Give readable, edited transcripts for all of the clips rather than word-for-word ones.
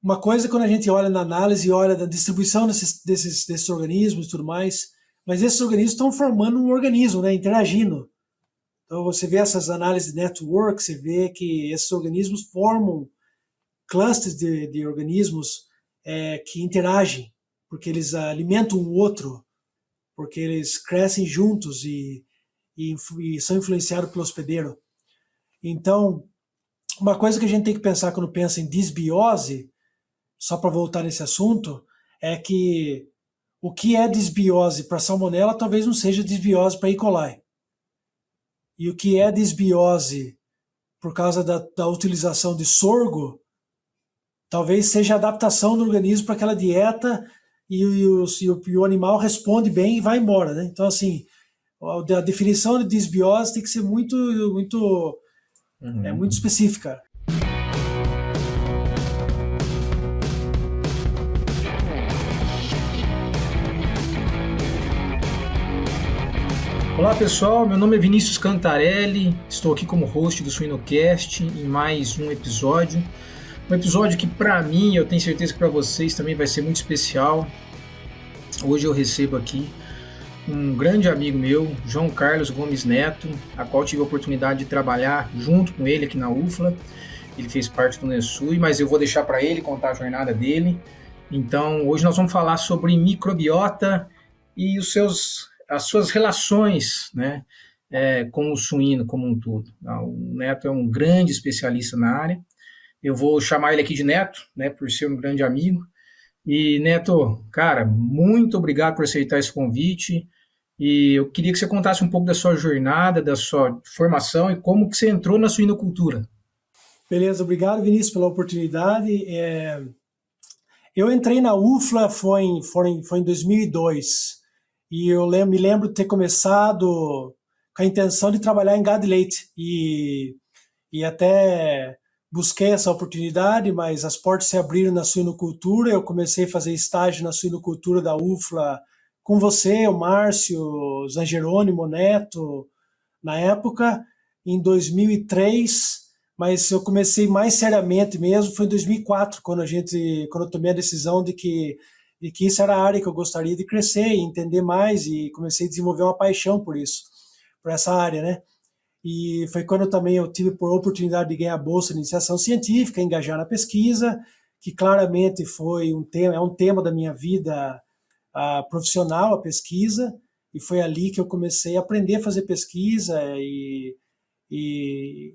uma coisa é quando a gente olha na análise e olha da distribuição desses organismos e tudo mais, mas esses organismos estão formando um organismo, né, interagindo. Então você vê essas análises de network, você vê que esses organismos formam clusters de organismos que interagem, porque eles alimentam um outro, porque eles crescem juntos e são influenciados pelo hospedeiro. Então, uma coisa que a gente tem que pensar quando pensa em disbiose, só para voltar nesse assunto, é que o que é disbiose para salmonela talvez não seja disbiose para E. coli. E o que é disbiose por causa da utilização de sorgo, talvez seja a adaptação do organismo para aquela dieta e o animal responde bem e vai embora, né? Então, assim, a definição de disbiose tem que ser muito Uhum. específica. Olá pessoal, meu nome é Vinícius Cantarelli, estou aqui como host do Suinocast em mais um episódio. Um episódio que para mim, eu tenho certeza que para vocês também vai ser muito especial. Hoje eu recebo aqui um grande amigo meu, João Carlos Gomes Neto, a qual tive a oportunidade de trabalhar junto com ele aqui na UFLA. Ele fez parte do NESUI, mas eu vou deixar para ele contar a jornada dele. Então, hoje nós vamos falar sobre microbiota e as suas relações, né, com o suíno como um todo. O Neto é um grande especialista na área. Eu vou chamar ele aqui de Neto, né, por ser um grande amigo. E, Neto, cara, muito obrigado por aceitar esse convite. E eu queria que você contasse um pouco da sua jornada, da sua formação e como que você entrou na suinocultura. Beleza, obrigado, Vinícius, pela oportunidade. Eu entrei na UFLA foi em 2002 e me lembro de ter começado com a intenção de trabalhar em gado e leite e até busquei essa oportunidade, mas as portas se abriram na suinocultura. Eu comecei a fazer estágio na suinocultura da UFLA com você, o Márcio, o Zangeroni, o Neto, na época, em 2003, mas eu comecei mais seriamente mesmo foi em 2004, quando eu tomei a decisão de que isso era a área que eu gostaria de crescer e entender mais, e comecei a desenvolver uma paixão por isso, por essa área, né? E foi quando também eu tive a oportunidade de ganhar a bolsa de iniciação científica, engajar na pesquisa, que claramente é um tema da minha vida profissional, a pesquisa, e foi ali que eu comecei a aprender a fazer pesquisa e, e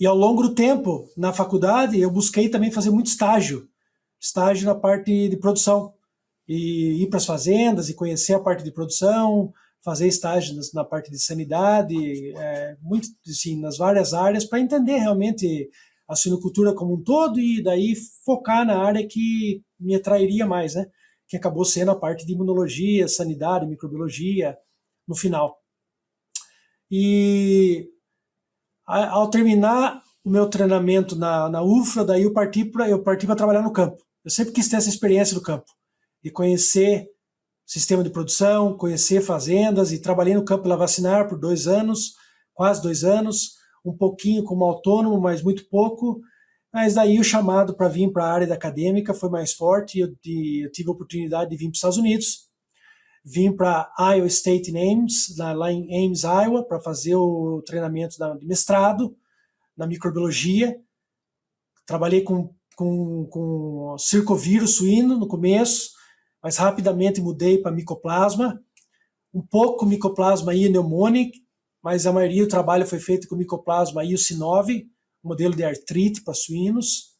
ao longo do tempo, na faculdade, eu busquei também fazer muito estágio na parte de produção, e ir para as fazendas e conhecer a parte de produção, fazer estágio na parte de sanidade, muito assim, nas várias áreas, para entender realmente a suinocultura como um todo e daí focar na área que me atrairia mais, né? Que acabou sendo a parte de imunologia, sanidade, microbiologia, no final. E ao terminar o meu treinamento na UFRA, daí eu parti para trabalhar no campo. Eu sempre quis ter essa experiência do campo, de conhecer sistema de produção, conhecer fazendas, e trabalhei no campo Lavacinar por 2 anos, quase 2 anos, um pouquinho como autônomo, mas muito pouco. Mas daí o chamado para vir para a área da acadêmica foi mais forte, e eu tive a oportunidade de vir para os Estados Unidos. Vim para Iowa State em Ames, lá em Ames, Iowa, para fazer o treinamento de mestrado na microbiologia. Trabalhei com circovírus suíno no começo, mas rapidamente mudei para micoplasma, um pouco micoplasma I pneumonic, mas a maioria do trabalho foi feito com micoplasma IUC9, modelo de artrite para suínos.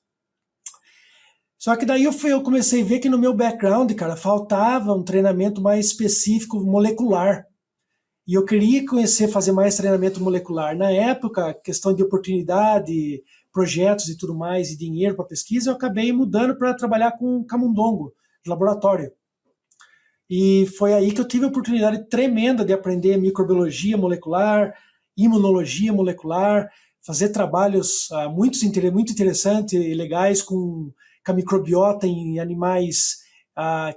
Só que daí eu comecei a ver que no meu background, cara, faltava um treinamento mais específico molecular. E eu queria fazer mais treinamento molecular. Na época, questão de oportunidade, projetos e tudo mais, e dinheiro para pesquisa, eu acabei mudando para trabalhar com camundongo, de laboratório. E foi aí que eu tive a oportunidade tremenda de aprender microbiologia molecular, imunologia molecular, fazer trabalhos muito interessantes e legais com a microbiota em animais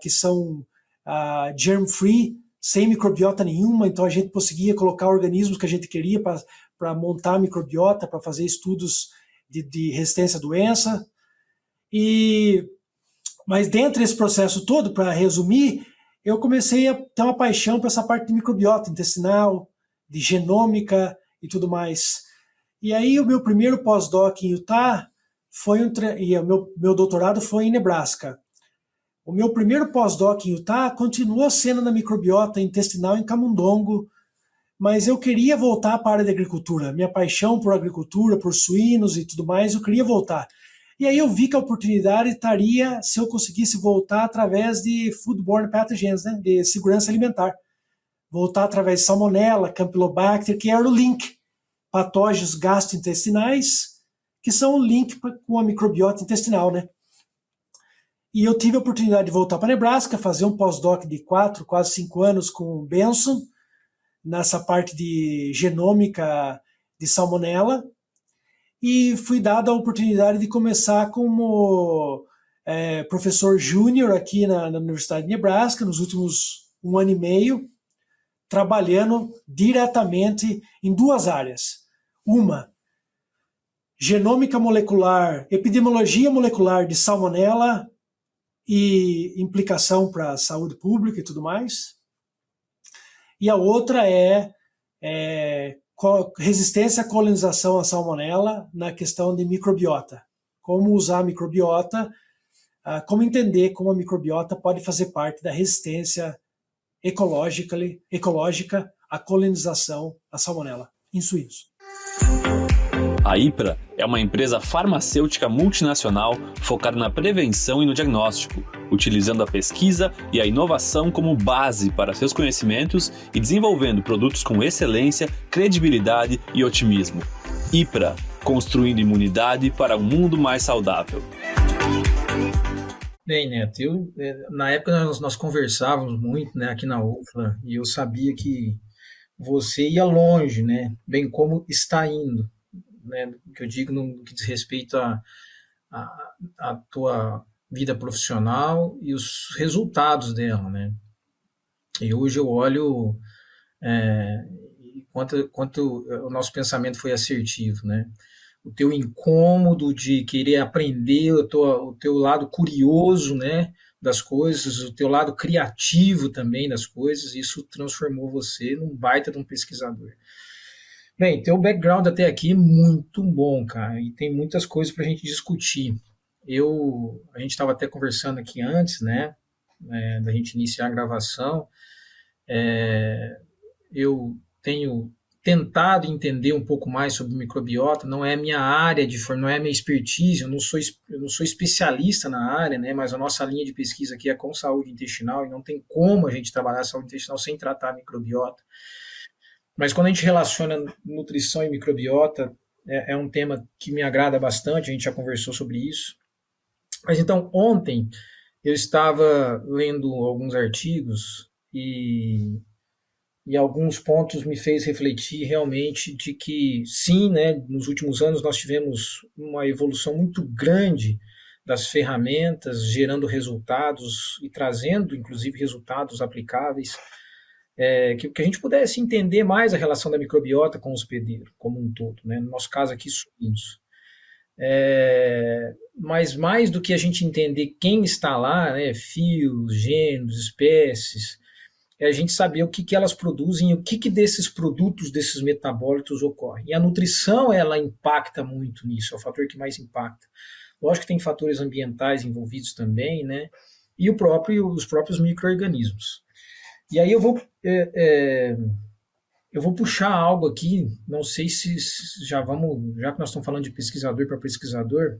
que são germ-free, sem microbiota nenhuma. Então a gente conseguia colocar organismos que a gente queria para montar a microbiota, para fazer estudos de resistência à doença. Mas dentro desse processo todo, para resumir, eu comecei a ter uma paixão por essa parte de microbiota intestinal, de genômica e tudo mais. E aí o meu primeiro pós-doc em Utah e o meu doutorado foi em Nebraska. O meu primeiro pós-doc em Utah continuou sendo na microbiota intestinal em Camundongo, mas eu queria voltar para a área da agricultura. Minha paixão por agricultura, por suínos e tudo mais, eu queria voltar. E aí eu vi que a oportunidade estaria se eu conseguisse voltar através de foodborne pathogens, né, de segurança alimentar. Voltar através de Salmonella, Campylobacter, que era o link. Patógenos gastrointestinais, que são o link com a microbiota intestinal, né? E eu tive a oportunidade de voltar para Nebraska, fazer um pós-doc de 4, quase 5 anos com o Benson, nessa parte de genômica de Salmonella, e fui dado a oportunidade de começar como professor júnior aqui na Universidade de Nebraska, nos últimos 1 ano e meio, trabalhando diretamente em 2 áreas. Uma, genômica molecular, epidemiologia molecular de Salmonella e implicação para a saúde pública e tudo mais. E a outra é resistência à colonização à Salmonella na questão de microbiota. Como usar a microbiota, como entender como a microbiota pode fazer parte da resistência ecológica à colonização à Salmonella em suínos. A IPRA é uma empresa farmacêutica multinacional focada na prevenção e no diagnóstico, utilizando a pesquisa e a inovação como base para seus conhecimentos e desenvolvendo produtos com excelência, credibilidade e otimismo. IPRA, construindo imunidade para um mundo mais saudável. Bem, Neto, na época nós conversávamos muito, né, aqui na UFLA, e eu sabia que você ia longe, né, bem como está indo, né, que eu digo no que diz respeito à tua vida profissional e os resultados dela, né. E hoje eu olho quanto o nosso pensamento foi assertivo, né. O teu incômodo de querer aprender, o teu lado curioso, né, das coisas, o teu lado criativo também das coisas, isso transformou você num baita de um pesquisador. Bem, teu background até aqui é muito bom, cara, e tem muitas coisas para a gente discutir. A gente estava até conversando aqui antes, né, da gente iniciar a gravação. Eu tenho tentado entender um pouco mais sobre microbiota, não é minha área não é minha expertise, eu não sou especialista na área, né, mas a nossa linha de pesquisa aqui é com saúde intestinal e não tem como a gente trabalhar a saúde intestinal sem tratar a microbiota. Mas quando a gente relaciona nutrição e microbiota, é um tema que me agrada bastante, a gente já conversou sobre isso. Mas então, ontem eu estava lendo alguns artigos e alguns pontos me fez refletir realmente de que, sim, né, nos últimos anos nós tivemos uma evolução muito grande das ferramentas, gerando resultados e trazendo, inclusive, resultados aplicáveis, que a gente pudesse entender mais a relação da microbiota com o hospedeiro como um todo, né, no nosso caso aqui, suínos. Mas mais do que a gente entender quem está lá, né, fios, gêneros, espécies, é a gente saber o que elas produzem e o que desses produtos, desses metabólitos ocorre. E a nutrição, ela impacta muito nisso, é o fator que mais impacta. Lógico que tem fatores ambientais envolvidos também, né? E os próprios micro-organismos. E aí eu vou puxar algo aqui, não sei se já que nós estamos falando de pesquisador para pesquisador,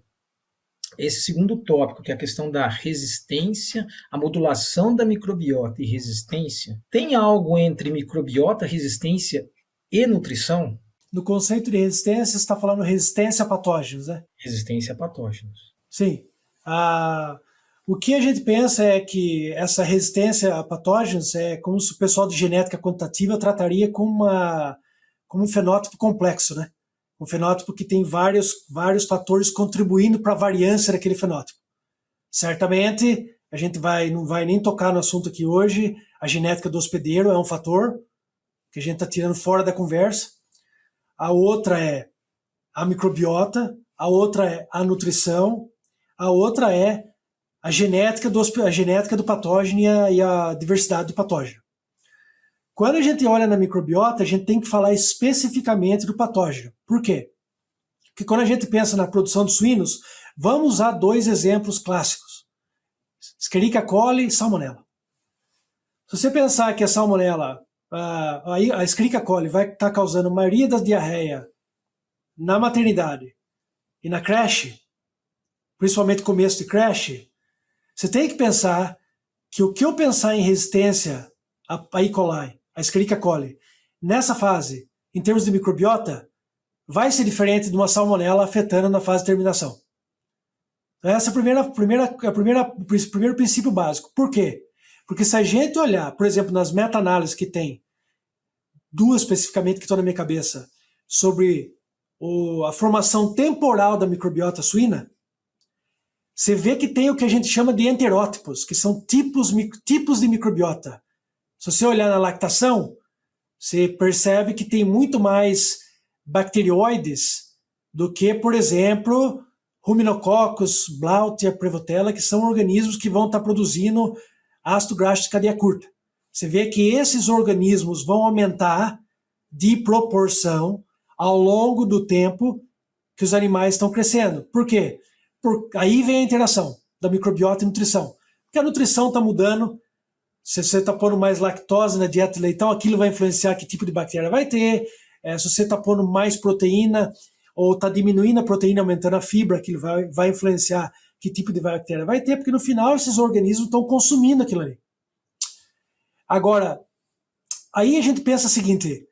esse segundo tópico, que é a questão da resistência, a modulação da microbiota e resistência, tem algo entre microbiota, resistência e nutrição? No conceito de resistência, você está falando resistência a patógenos, né? Resistência a patógenos. Sim. O que a gente pensa é que essa resistência a patógenos é como se o pessoal de genética quantitativa trataria como um fenótipo complexo, né? Um fenótipo que tem vários fatores contribuindo para a variância daquele fenótipo. Certamente, a gente não vai nem tocar no assunto aqui hoje, a genética do hospedeiro é um fator que a gente está tirando fora da conversa. A outra é a microbiota, a outra é a nutrição, a outra é a genética do patógeno e a diversidade do patógeno. Quando a gente olha na microbiota, a gente tem que falar especificamente do patógeno. Por quê? Porque quando a gente pensa na produção de suínos, vamos usar 2 exemplos clássicos. Escherichia coli e salmonella. Se você pensar que a salmonella, a Escherichia coli vai estar causando a maioria da diarreia na maternidade e na creche, principalmente começo de creche, você tem que pensar que o que eu pensar em resistência a E. coli, a Escherichia coli, nessa fase, em termos de microbiota, vai ser diferente de uma salmonella afetando na fase de terminação. Esse é o primeiro princípio básico. Por quê? Porque se a gente olhar, por exemplo, nas meta-análises que tem, 2 especificamente que estão na minha cabeça, sobre a formação temporal da microbiota suína, você vê que tem o que a gente chama de enterótipos, que são tipos de microbiota. Se você olhar na lactação, você percebe que tem muito mais bacteroides do que, por exemplo, Ruminococcus, Blautia, Prevotella, que são organismos que vão estar produzindo ácido graxo de cadeia curta. Você vê que esses organismos vão aumentar de proporção ao longo do tempo que os animais estão crescendo. Por quê? Aí vem a interação da microbiota e nutrição. Porque a nutrição está mudando. Se você está pondo mais lactose na dieta de leitão, aquilo vai influenciar que tipo de bactéria vai ter. Se você está pondo mais proteína ou está diminuindo a proteína, aumentando a fibra, aquilo vai influenciar que tipo de bactéria vai ter, porque no final esses organismos estão consumindo aquilo ali. Agora, aí a gente pensa o seguinte,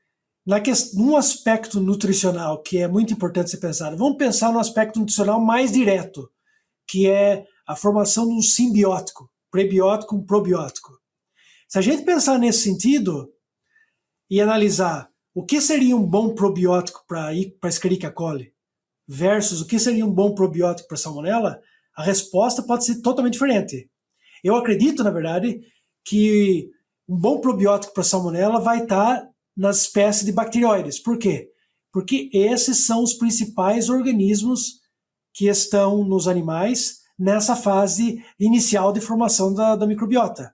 num aspecto nutricional que é muito importante ser pensado, vamos pensar no aspecto nutricional mais direto, que é a formação de um simbiótico, prebiótico com probiótico. Se a gente pensar nesse sentido e analisar o que seria um bom probiótico para Escherichia coli versus o que seria um bom probiótico para Salmonella, a resposta pode ser totalmente diferente. Eu acredito, na verdade, que um bom probiótico para Salmonella vai estar nas espécies de bacteroides. Por quê? Porque esses são os principais organismos que estão nos animais nessa fase inicial de formação da microbiota.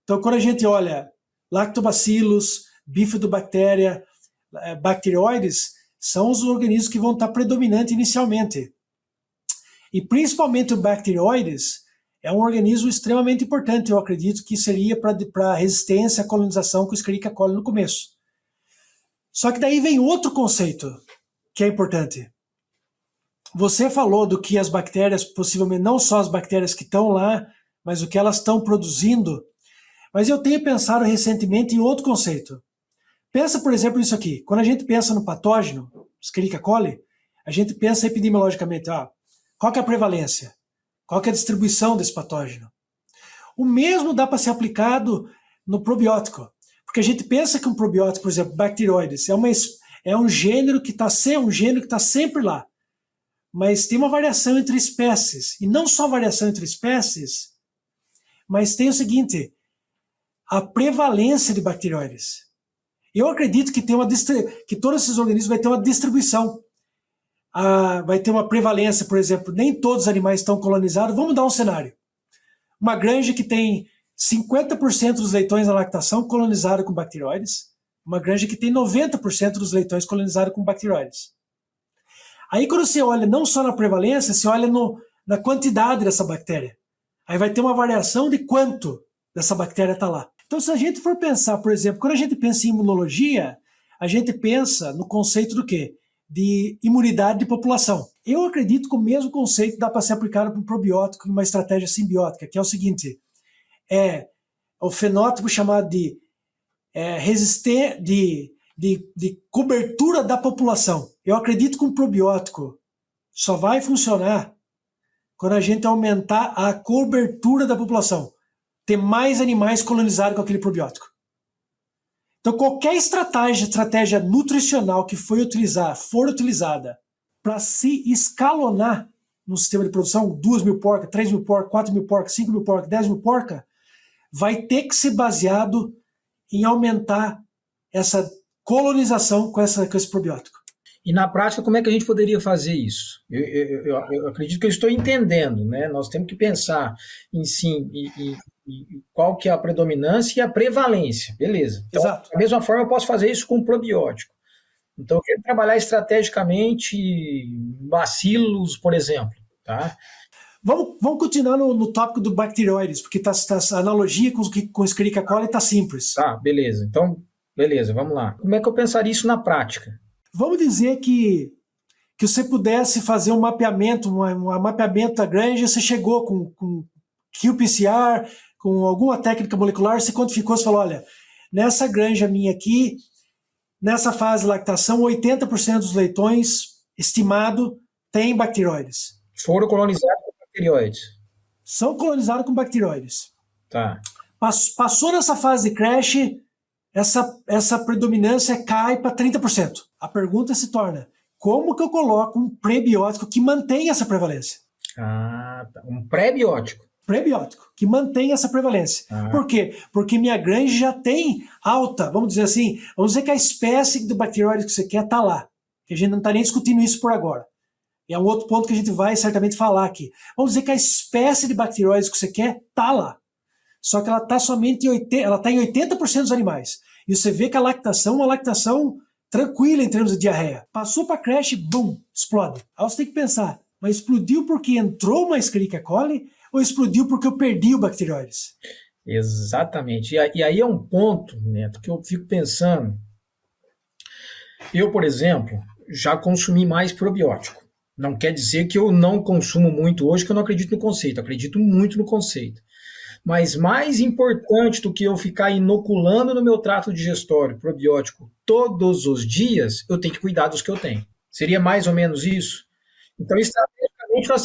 Então, quando a gente olha lactobacillus, bifidobactéria, bacteroides, são os organismos que vão estar predominantes inicialmente. E principalmente o bacteroides é um organismo extremamente importante, eu acredito que seria para resistência à colonização com Escherichia coli no começo. Só que daí vem outro conceito que é importante. Você falou do que as bactérias, possivelmente não só as bactérias que estão lá, mas o que elas estão produzindo. Mas eu tenho pensado recentemente em outro conceito. Pensa, por exemplo, isso aqui. Quando a gente pensa no patógeno, Escherichia coli, a gente pensa epidemiologicamente, qual que é a prevalência? Qual que é a distribuição desse patógeno? O mesmo dá para ser aplicado no probiótico. Porque a gente pensa que um probiótico, por exemplo, bacteroides, é um gênero que está sempre lá. Mas tem uma variação entre espécies. E não só variação entre espécies, mas tem o seguinte, a prevalência de bacteroides. Eu acredito que que todos esses organismos vão ter uma distribuição. Vai ter uma prevalência, por exemplo, nem todos os animais estão colonizados. Vamos dar um cenário. Uma granja que tem 50% dos leitões na lactação colonizados com bacteroides, uma granja que tem 90% dos leitões colonizados com bacteroides. Aí quando você olha não só na prevalência, você olha na quantidade dessa bactéria. Aí vai ter uma variação de quanto dessa bactéria está lá. Então se a gente for pensar, por exemplo, quando a gente pensa em imunologia, a gente pensa no conceito do quê? De imunidade de população. Eu acredito que o mesmo conceito dá para ser aplicado para um probiótico em uma estratégia simbiótica, que é o seguinte, é o fenótipo chamado de cobertura da população. Eu acredito que um probiótico só vai funcionar quando a gente aumentar a cobertura da população, ter mais animais colonizados com aquele probiótico. Então, qualquer estratégia nutricional que for utilizada para se escalonar no sistema de produção, 2.000 porcas, 3.000 porcas, 4.000 porcas, 5.000 porcas, 10.000 porcas, vai ter que ser baseado em aumentar essa colonização com esse probiótico. E na prática, como é que a gente poderia fazer isso? Eu acredito que eu estou entendendo, né? Nós temos que pensar em sim, e qual que é a predominância e a prevalência, beleza. Então, Exato. da mesma forma, eu posso fazer isso com probiótico. Então, eu quero trabalhar estrategicamente bacilos, por exemplo, tá? Vamos continuar no tópico do bacteroides, porque a analogia com Escherichia coli está simples. Tá, beleza. Então, beleza, vamos lá. Como é que eu pensaria isso na prática? Vamos dizer que você pudesse fazer um mapeamento, um mapeamento da granja, você chegou com qPCR, com alguma técnica molecular, você quantificou, você falou, olha, nessa granja minha aqui, nessa fase de lactação, 80% dos leitões, estimado, tem bacteroides. Foram colonizados com bacteroides. São colonizados com bacteroides. Tá. Passou nessa fase de crash, essa predominância cai para 30%. A pergunta se torna, como que eu coloco um prebiótico que mantém essa prevalência? Ah, tá. Um pré-biótico. Prebiótico, que mantém essa prevalência. Por quê? Porque minha granja já tem alta, vamos dizer assim, vamos dizer que a espécie do bacteroide que você quer está lá. Que a gente não está nem discutindo isso por agora. E é um outro ponto que a gente vai certamente falar aqui. Vamos dizer que a espécie de bacteroides que você quer está lá. Só que ela está somente em 80% dos animais. E você vê que a lactação é uma lactação tranquila em termos de diarreia. Passou para crash, bum, explode. Aí você tem que pensar, mas explodiu porque entrou uma Escherichia coli ou explodiu porque eu perdi o bacteroides? Exatamente. E aí é um ponto, Neto, que eu fico pensando. Eu, por exemplo, já consumi mais probiótico. Não quer dizer que eu não consumo muito hoje, que eu não acredito no conceito. Eu acredito muito no conceito. Mas mais importante do que eu ficar inoculando no meu trato digestório probiótico todos os dias, eu tenho que cuidar dos que eu tenho. Seria mais ou menos isso? Então, estrategicamente, nós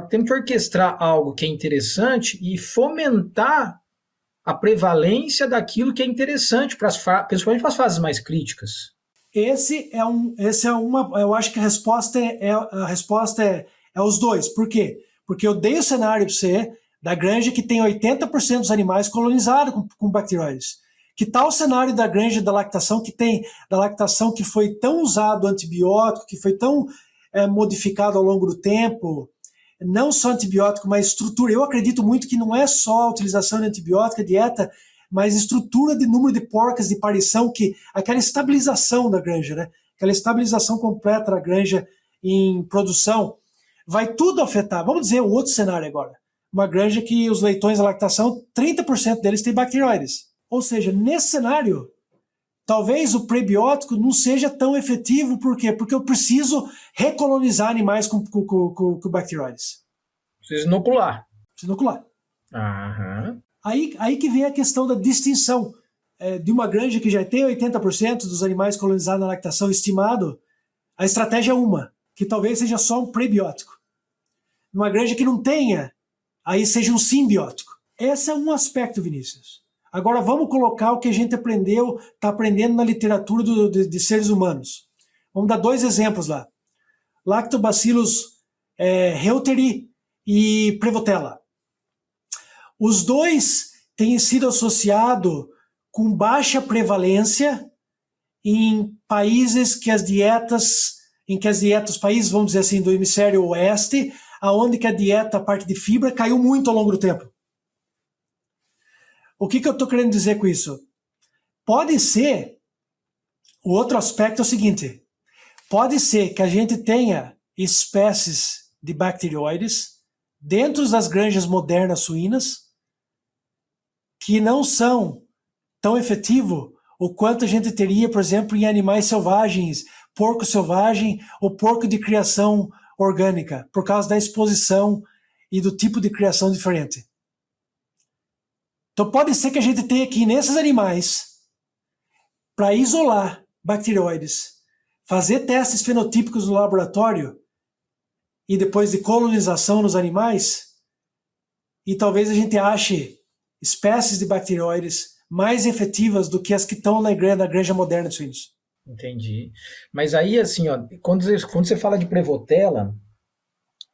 temos que orquestrar algo que é interessante e fomentar a prevalência daquilo que é interessante, principalmente para as fases mais críticas. Eu acho que a resposta é os dois. Por quê? Porque eu dei o cenário para você da granja que tem 80% dos animais colonizados com bacteroides. Que tal o cenário da granja da lactação que foi tão usado antibiótico, que foi tão modificado ao longo do tempo, não só antibiótico, mas estrutura. Eu acredito muito que não é só a utilização de antibiótico, dieta, mas estrutura de número de porcas de parição, aquela estabilização da granja, né? Aquela estabilização completa da granja em produção, vai tudo afetar. Vamos dizer o outro cenário agora. Uma granja que os leitões da lactação, 30% deles têm bacteroides. Ou seja, nesse cenário, talvez o prebiótico não seja tão efetivo. Por quê? Porque eu preciso recolonizar animais com bacteroides. Precisa inocular. Aham. Aí que vem a questão da distinção. De uma granja que já tem 80% dos animais colonizados na lactação estimado, a estratégia é uma, que talvez seja só um prebiótico. Numa granja que não tenha, aí seja um simbiótico. Esse é um aspecto, Vinícius. Agora vamos colocar o que a gente está aprendendo na literatura de seres humanos. Vamos dar 2 exemplos lá. Lactobacillus reuteri e Prevotella. Os dois têm sido associados com baixa prevalência em países países, vamos dizer assim, do hemisfério oeste, aonde que a parte de fibra, caiu muito ao longo do tempo. O que eu estou querendo dizer com isso? Pode ser, o outro aspecto é o seguinte, pode ser que a gente tenha espécies de bacteroides dentro das granjas modernas suínas que não são tão efetivos o quanto a gente teria, por exemplo, em animais selvagens, porco selvagem ou porco de criação orgânica, por causa da exposição e do tipo de criação diferente. Então pode ser que a gente tenha aqui nesses animais, para isolar bacteroides, fazer testes fenotípicos no laboratório e depois de colonização nos animais, e talvez a gente ache espécies de bacteroides mais efetivas do que as que estão na granja moderna de suínos. Entendi. Mas aí, assim, ó, quando você fala de Prevotella,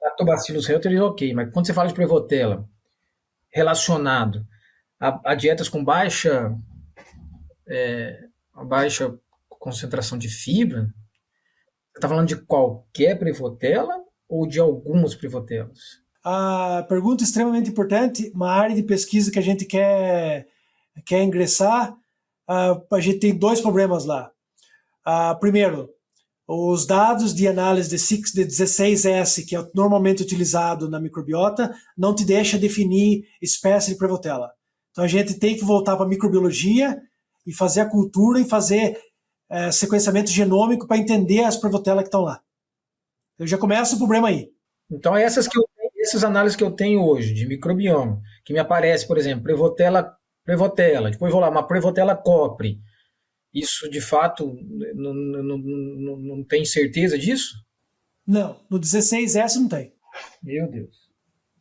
Lactobacillus reuteri, ok, mas quando você fala de Prevotella relacionado a dietas com baixa concentração de fibra, você está falando de qualquer Prevotella ou de algumas Prevotellas? A pergunta é extremamente importante, uma área de pesquisa que a gente quer ingressar. A gente tem 2 problemas lá. Primeiro, os dados de análise de 16S, que é normalmente utilizado na microbiota, não te deixa definir espécie de Prevotella. Então a gente tem que voltar para a microbiologia e fazer a cultura e fazer sequenciamento genômico para entender as Prevotella que estão lá. Eu já começo o problema aí. Então essas análises que eu tenho hoje de microbioma, que me aparece, por exemplo, Prevotella, depois vou lá, uma Prevotella copri. Isso, de fato, não tem certeza disso? Não, no 16S não tem. Meu Deus.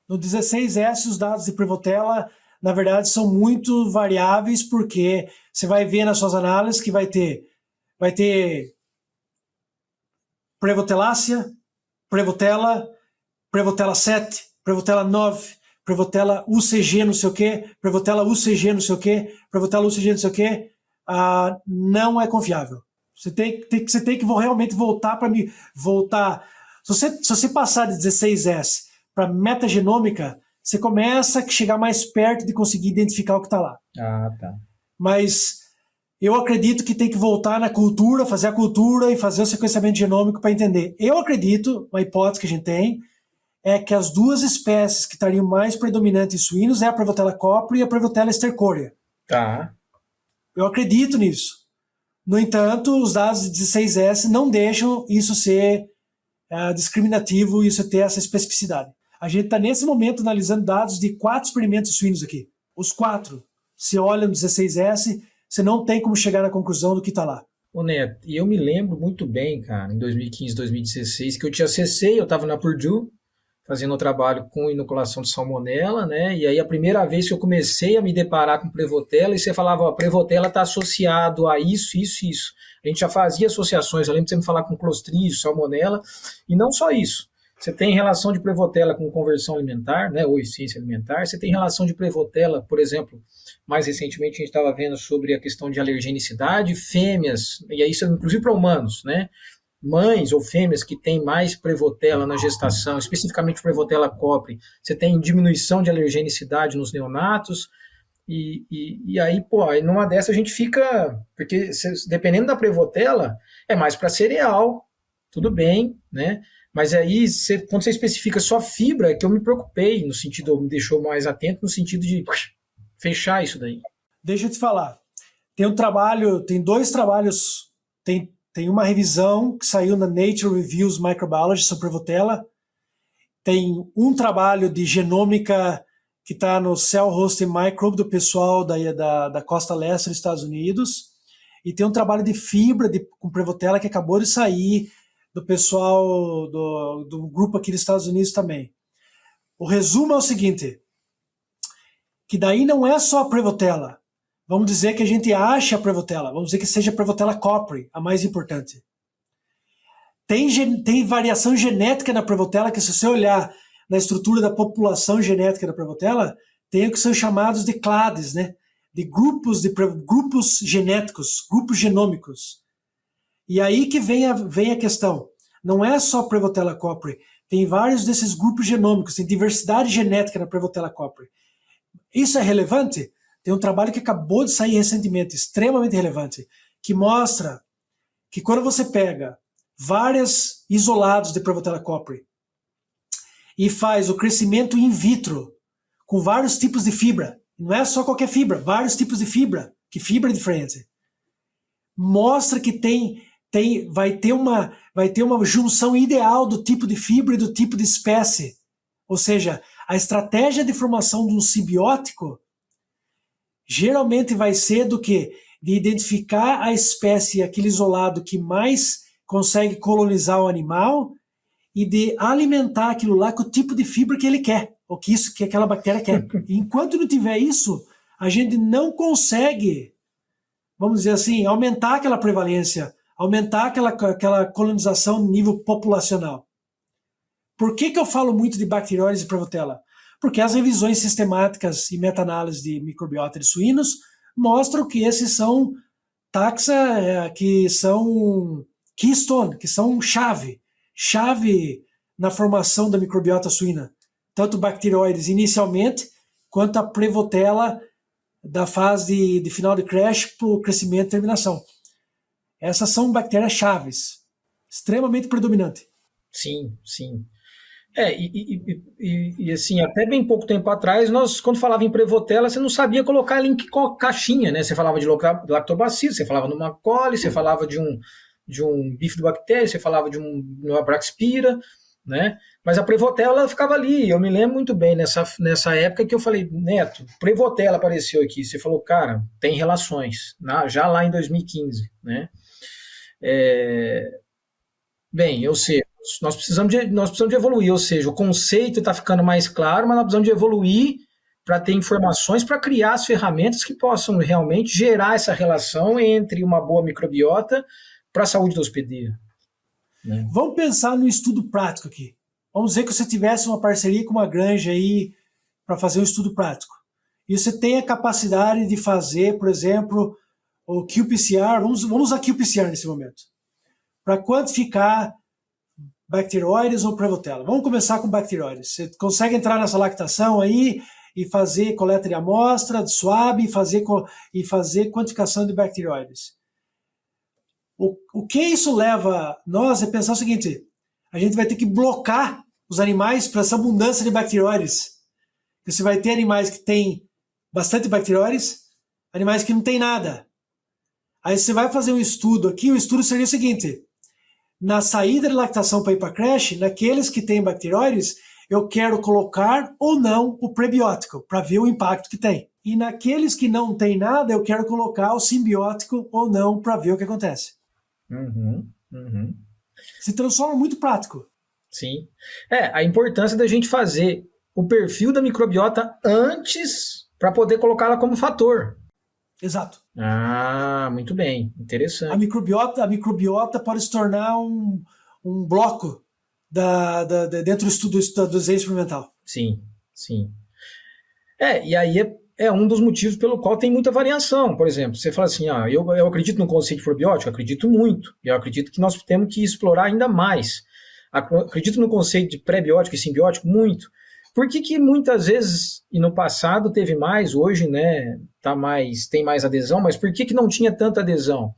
No 16S, os dados de Prevotella, na verdade, são muito variáveis, porque você vai ver nas suas análises que vai ter Prevotellácea, Prevotella, Prevotella 7, Prevotella 9, Prevotella UCG não sei o quê, Prevotella UCG não sei o quê, Prevotella UCG não sei o quê, não é confiável. Você tem que realmente voltar para mim. Se você passar de 16S para metagenômica, você começa a chegar mais perto de conseguir identificar o que está lá. Tá. Mas eu acredito que tem que voltar na cultura, fazer a cultura e fazer o sequenciamento genômico para entender. Eu acredito, uma hipótese que a gente tem, é que as 2 espécies que estariam mais predominantes em suínos é a Prevotella copri e a Prevotella stercorea. Tá. Eu acredito nisso. No entanto, os dados de 16S não deixam isso ser discriminativo e isso ter essa especificidade. A gente está, nesse momento, analisando dados de 4 experimentos suínos aqui. Os 4, se olha no 16S, você não tem como chegar na conclusão do que está lá. Ô Neto, e eu me lembro muito bem, cara, em 2015, 2016, que eu te acessei, eu estava na Purdue, fazendo um trabalho com inoculação de salmonela, né? E aí a primeira vez que eu comecei a me deparar com Prevotella, e você falava, Prevotella está associado a isso, isso, isso. A gente já fazia associações, eu lembro de você me falar com Clostridium, salmonela, e não só isso. Você tem relação de Prevotella com conversão alimentar, né, ou eficiência alimentar. Você tem relação de Prevotella, por exemplo, mais recentemente a gente estava vendo sobre a questão de alergenicidade, fêmeas, e isso inclusive para humanos, né? Mães ou fêmeas que têm mais Prevotella na gestação, especificamente Prevotella copri, você tem diminuição de alergenicidade nos neonatos, e aí, pô, aí numa dessa a gente fica, porque dependendo da Prevotella, é mais para cereal, tudo bem, né? Mas aí, quando você especifica só fibra, é que eu me preocupei, no sentido, me deixou mais atento, no sentido de fechar isso daí. Deixa eu te falar, tem 2 trabalhos, tem uma revisão que saiu na Nature Reviews Microbiology sobre Prevotella, tem um trabalho de genômica que está no Cell Host Microbe do pessoal da costa leste dos Estados Unidos, e tem um trabalho de fibra com Prevotella que acabou de sair do pessoal do grupo aqui dos Estados Unidos também. O resumo é o seguinte, que daí não é só a Prevotella. Vamos dizer que a gente acha a Prevotella, vamos dizer que seja a Prevotella copri, a mais importante. Tem variação genética na Prevotella, que se você olhar na estrutura da população genética da Prevotella, tem o que são chamados de clades, né? De grupos genéticos, grupos genômicos. E aí que vem a questão. Não é só Prevotella copri, tem vários desses grupos genômicos, tem diversidade genética na Prevotella copri. Isso é relevante? Tem um trabalho que acabou de sair recentemente, extremamente relevante, que mostra que quando você pega vários isolados de Prevotella copri e faz o crescimento in vitro com vários tipos de fibra, não é só qualquer fibra, vários tipos de fibra, que fibra é diferente, mostra que vai ter uma junção ideal do tipo de fibra e do tipo de espécie. Ou seja, a estratégia de formação de um simbiótico geralmente vai ser de identificar a espécie, aquele isolado que mais consegue colonizar o animal e de alimentar aquilo lá com o tipo de fibra que ele quer, ou que aquela bactéria quer. E enquanto não tiver isso, a gente não consegue, vamos dizer assim, aumentar aquela prevalência, aumentar aquela colonização no nível populacional. Por que eu falo muito de bacteriólise e Prevotella? Porque as revisões sistemáticas e meta-análise de microbiota de suínos mostram que esses são taxa que são keystone, que são chave na formação da microbiota suína, tanto bacteroides inicialmente, quanto a Prevotella da fase de final de crash para o crescimento e terminação. Essas são bactérias chaves, extremamente predominantes. Sim, sim. E assim, até bem pouco tempo atrás, nós, quando falava em Prevotella, você não sabia colocar ela em que caixinha, né? Você falava de lactobacillus, você falava numa coli, você falava de um bifidobactéria, você falava de uma Braxpira, né? Mas a Prevotella ela ficava ali. Eu me lembro muito bem nessa época que eu falei, Neto, Prevotella apareceu aqui. Você falou, cara, tem relações, já lá em 2015, né? Bem, ou seja, nós precisamos de evoluir, ou seja, o conceito está ficando mais claro, mas nós precisamos de evoluir para ter informações, para criar as ferramentas que possam realmente gerar essa relação entre uma boa microbiota para a saúde do hospedeiro. Né? Vamos pensar no estudo prático aqui. Vamos dizer que você tivesse uma parceria com uma granja aí para fazer um estudo prático. E você tem a capacidade de fazer, por exemplo, o qPCR, vamos usar qPCR nesse momento, para quantificar bacteroides ou Prevotella. Vamos começar com bacteroides. Você consegue entrar nessa lactação aí e fazer coleta de amostra, de swab e fazer quantificação de bacteroides. O que isso leva nós é pensar o seguinte: a gente vai ter que blocar os animais para essa abundância de bacteroides. Você vai ter animais que têm bastante bacteroides, animais que não têm nada. Aí você vai fazer um estudo aqui, o estudo seria o seguinte: na saída de lactação para ir para creche, naqueles que têm bacteroides, eu quero colocar ou não o prebiótico, para ver o impacto que tem. E naqueles que não têm nada, eu quero colocar o simbiótico ou não, para ver o que acontece. Se transforma muito prático. Sim. A importância da gente fazer o perfil da microbiota antes para poder colocá-la como fator. Exato. Muito bem. Interessante. A microbiota pode se tornar um bloco dentro do estudo do desenho experimental. Sim, sim. E aí é um dos motivos pelo qual tem muita variação. Por exemplo, você fala assim, eu acredito no conceito de probiótico, acredito muito. E eu acredito que nós temos que explorar ainda mais. Acredito no conceito de pré-biótico e simbiótico muito. Por que muitas vezes, e no passado teve mais, hoje né, tem mais adesão, mas por que não tinha tanta adesão?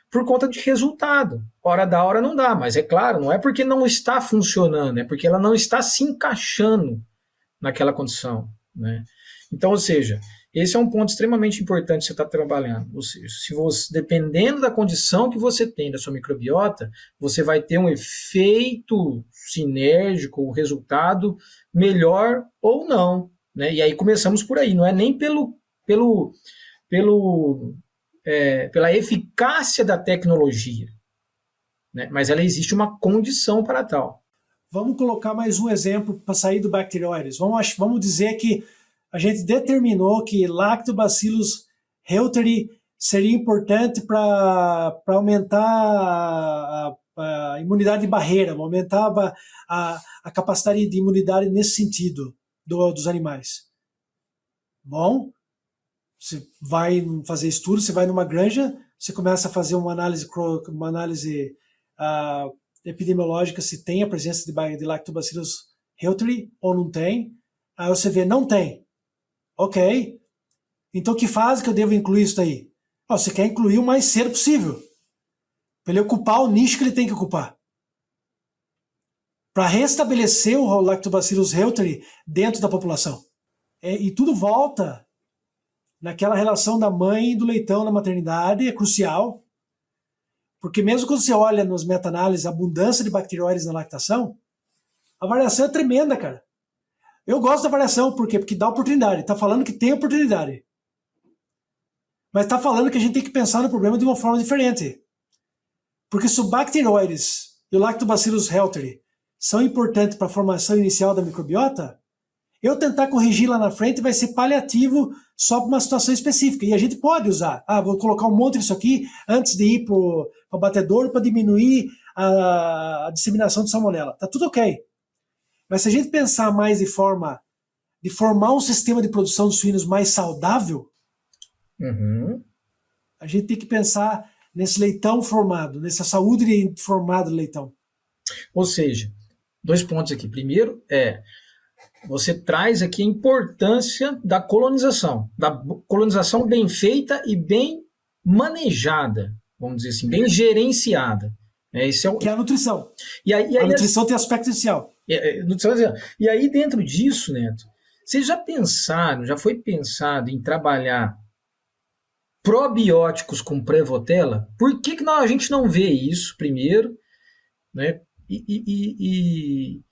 Por conta de resultado. Hora da hora não dá, mas é claro, não é porque não está funcionando, é porque ela não está se encaixando naquela condição. Né? Então, ou seja, esse é um ponto extremamente importante que você está trabalhando. Ou seja, se você, dependendo da condição que você tem da sua microbiota, você vai ter um efeito sinérgico, um resultado melhor ou não. Né? E aí começamos por aí, não é nem pela eficácia da tecnologia, né? Mas ela existe uma condição para tal. Vamos colocar mais um exemplo para sair do bacteroides. Vamos dizer que a gente determinou que Lactobacillus reuteri seria importante para aumentar a imunidade de barreira, aumentar a capacidade de imunidade nesse sentido dos animais. Bom, você vai fazer estudo, você vai numa granja, você começa a fazer uma análise epidemiológica se tem a presença de Lactobacillus reuteri ou não tem. Aí você vê, não tem. Ok. Então que fase que eu devo incluir isso daí? Você quer incluir o mais cedo possível, para ele ocupar o nicho que ele tem que ocupar. Para restabelecer o Lactobacillus reuteri dentro da população. E tudo volta naquela relação da mãe e do leitão na maternidade, é crucial. Porque mesmo quando você olha nos meta-análises a abundância de bacterióides na lactação, a variação é tremenda, cara. Eu gosto da variação, por quê? Porque dá oportunidade. Está falando que tem oportunidade. Mas está falando que a gente tem que pensar no problema de uma forma diferente. Porque se o bacteroides e o Lactobacillus reuteri são importantes para a formação inicial da microbiota, eu tentar corrigir lá na frente vai ser paliativo só para uma situação específica. E a gente pode usar. Vou colocar um monte disso aqui antes de ir para o batedouro para diminuir a disseminação de salmonela. Tá tudo ok. Mas se a gente pensar mais de formar um sistema de produção de suínos mais saudável, A gente tem que pensar nesse leitão formado, nessa saúde formada do leitão. Ou seja, 2 pontos aqui. Primeiro você traz aqui a importância da colonização bem feita e bem manejada, vamos dizer assim, bem gerenciada. Que é a nutrição. A nutrição tem aspecto essencial. E aí, dentro disso, Neto, vocês já foi pensado em trabalhar probióticos com Prevotella? Por que a gente não vê isso primeiro? Né? E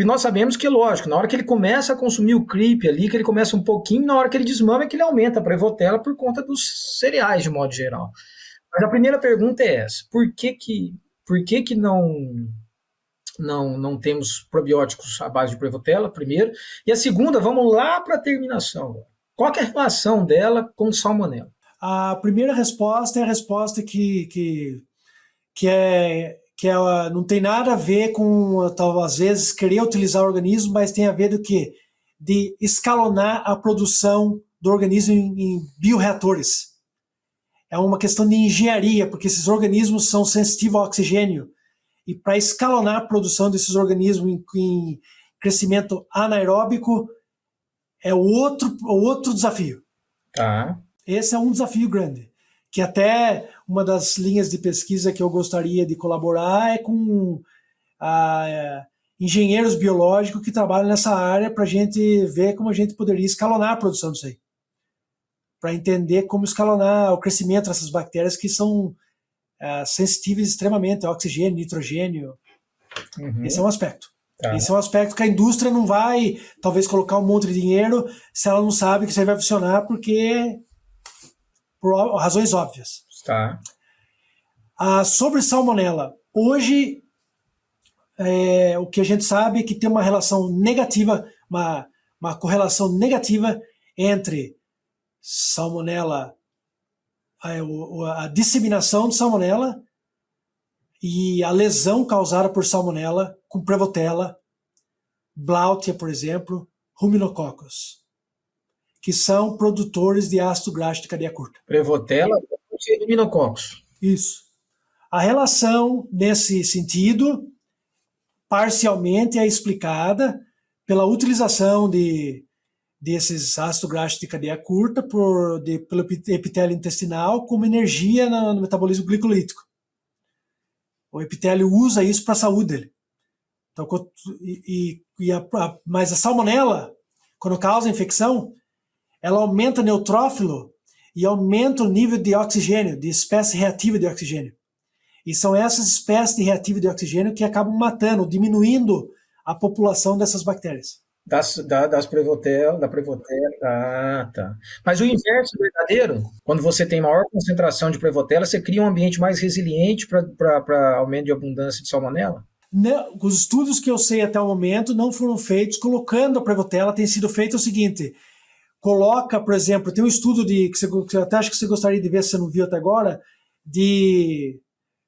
nós sabemos que, lógico, na hora que ele começa a consumir o creep ali, que ele começa um pouquinho, na hora que ele desmama é que ele aumenta a Prevotella por conta dos cereais, de modo geral. Mas a primeira pergunta é essa: por que não temos probióticos à base de Prevotella, primeiro? E a segunda, vamos lá para a terminação. Qual que é a relação dela com salmonela? A primeira resposta é a resposta que não tem nada a ver com, às vezes, querer utilizar o organismo, mas tem a ver do quê? De escalonar a produção do organismo em bioreatores. É uma questão de engenharia, porque esses organismos são sensitivos ao oxigênio. E para escalonar a produção desses organismos em crescimento anaeróbico é outro desafio. Tá. Esse é um desafio grande, que até uma das linhas de pesquisa que eu gostaria de colaborar é com engenheiros biológicos que trabalham nessa área para a gente ver como a gente poderia escalonar a produção disso aí. Para entender como escalonar o crescimento dessas bactérias que são sensitíveis extremamente ao oxigênio, nitrogênio. Uhum. Esse é um aspecto. Tá. Esse é um aspecto que a indústria não vai, talvez, colocar um monte de dinheiro se ela não sabe que isso aí vai funcionar, porque por razões óbvias. Tá. Sobre salmonela, hoje o que a gente sabe é que tem uma relação negativa, uma correlação negativa entre salmonela, a disseminação de salmonela e a lesão causada por salmonela com Prevotella, Blautia, por exemplo, Ruminococcus, que são produtores de ácido graxo de cadeia curta. Prevotella e Ruminococcus. Isso. A relação nesse sentido parcialmente é explicada pela utilização desses ácidos graxos de cadeia curta pelo epitélio intestinal como energia no metabolismo glicolítico. O epitélio usa isso para a saúde dele. Então, mas a salmonela, quando causa infecção, ela aumenta o neutrófilo e aumenta o nível de oxigênio, de espécie reativa de oxigênio. E são essas espécies de reativa de oxigênio que acabam matando, diminuindo a população dessas bactérias. Da Prevotella. Ah, tá. Mas o inverso é verdadeiro? Quando você tem maior concentração de Prevotella, você cria um ambiente mais resiliente para aumento de abundância de salmonela? Não, os estudos que eu sei até o momento não foram feitos colocando a Prevotella. Tem sido feito o seguinte: coloca, por exemplo, tem um estudo que eu até acho que você gostaria de ver, se você não viu até agora, de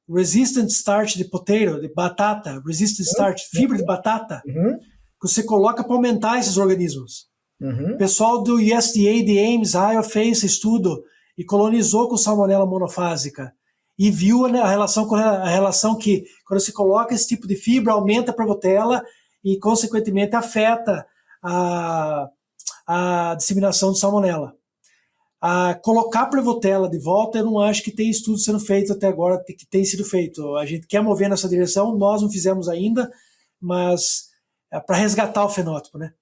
resistant starch de potato, de batata, resistant starch, fibra de batata, que você coloca para aumentar esses organismos. O pessoal do USDA de Ames, Iowa, fez esse estudo e colonizou com salmonela monofásica e viu a relação que quando se coloca esse tipo de fibra aumenta a Prevotella e consequentemente afeta a disseminação de salmonela. Colocar Prevotella de volta, eu não acho que tem estudo sendo feito até agora, que tem sido feito. A gente quer mover nessa direção, nós não fizemos ainda, mas para resgatar o fenótipo, né?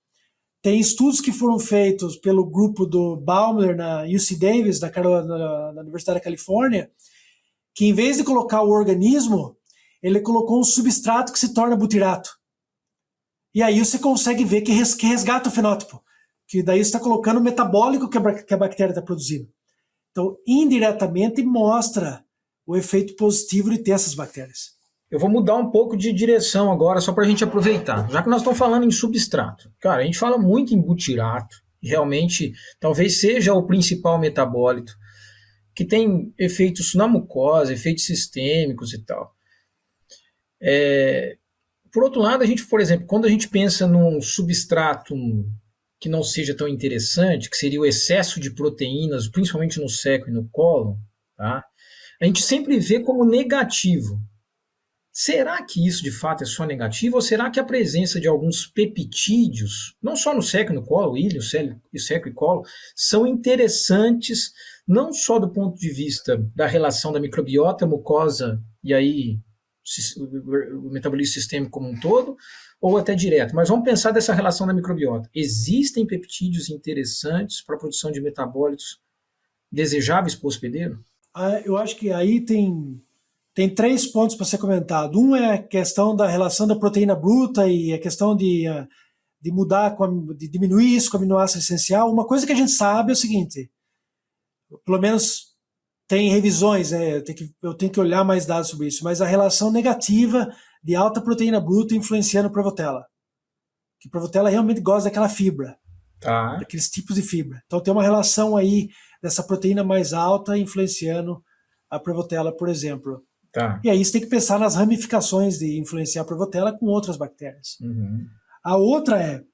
Tem estudos que foram feitos pelo grupo do Baumler na UC Davis, na Universidade da Califórnia, que em vez de colocar o organismo, ele colocou um substrato que se torna butirato. E aí você consegue ver que resgata o fenótipo, que daí você está colocando o metabólico que a bactéria está produzindo. Então, indiretamente, mostra o efeito positivo de ter essas bactérias. Eu vou mudar um pouco de direção agora, só para a gente aproveitar. Já que nós estamos falando em substrato. Cara, a gente fala muito em butirato. Realmente, talvez seja o principal metabólito, que tem efeitos na mucosa, efeitos sistêmicos e tal. Por outro lado, a gente, por exemplo, quando a gente pensa num substrato que não seja tão interessante, que seria o excesso de proteínas, principalmente no seco e no cólon, tá? A gente sempre vê como negativo. Será que isso de fato é só negativo? Ou será que a presença de alguns peptídeos, não só no seco e no colo, ilho, seco e colo, são interessantes não só do ponto de vista da relação da microbiota, mucosa e aí o metabolismo sistêmico como um todo, ou até direto. Mas vamos pensar dessa relação da microbiota. Existem peptídeos interessantes para a produção de metabólitos desejáveis para o hospedeiro? Eu acho que aí tem 3 pontos para ser comentado. Um é a questão da relação da proteína bruta e a questão de mudar, de diminuir isso com o aminoácido essencial. Uma coisa que a gente sabe é o seguinte, pelo menos tem revisões, né? Eu tenho que olhar mais dados sobre isso, mas a relação negativa de alta proteína bruta influenciando a Prevotella. Que a Prevotella realmente gosta daquela fibra, daqueles tipos de fibra. Então tem uma relação aí dessa proteína mais alta influenciando a Prevotella, por exemplo. Tá. E aí você tem que pensar nas ramificações de influenciar a Prevotella com outras bactérias. Uhum. A outra é,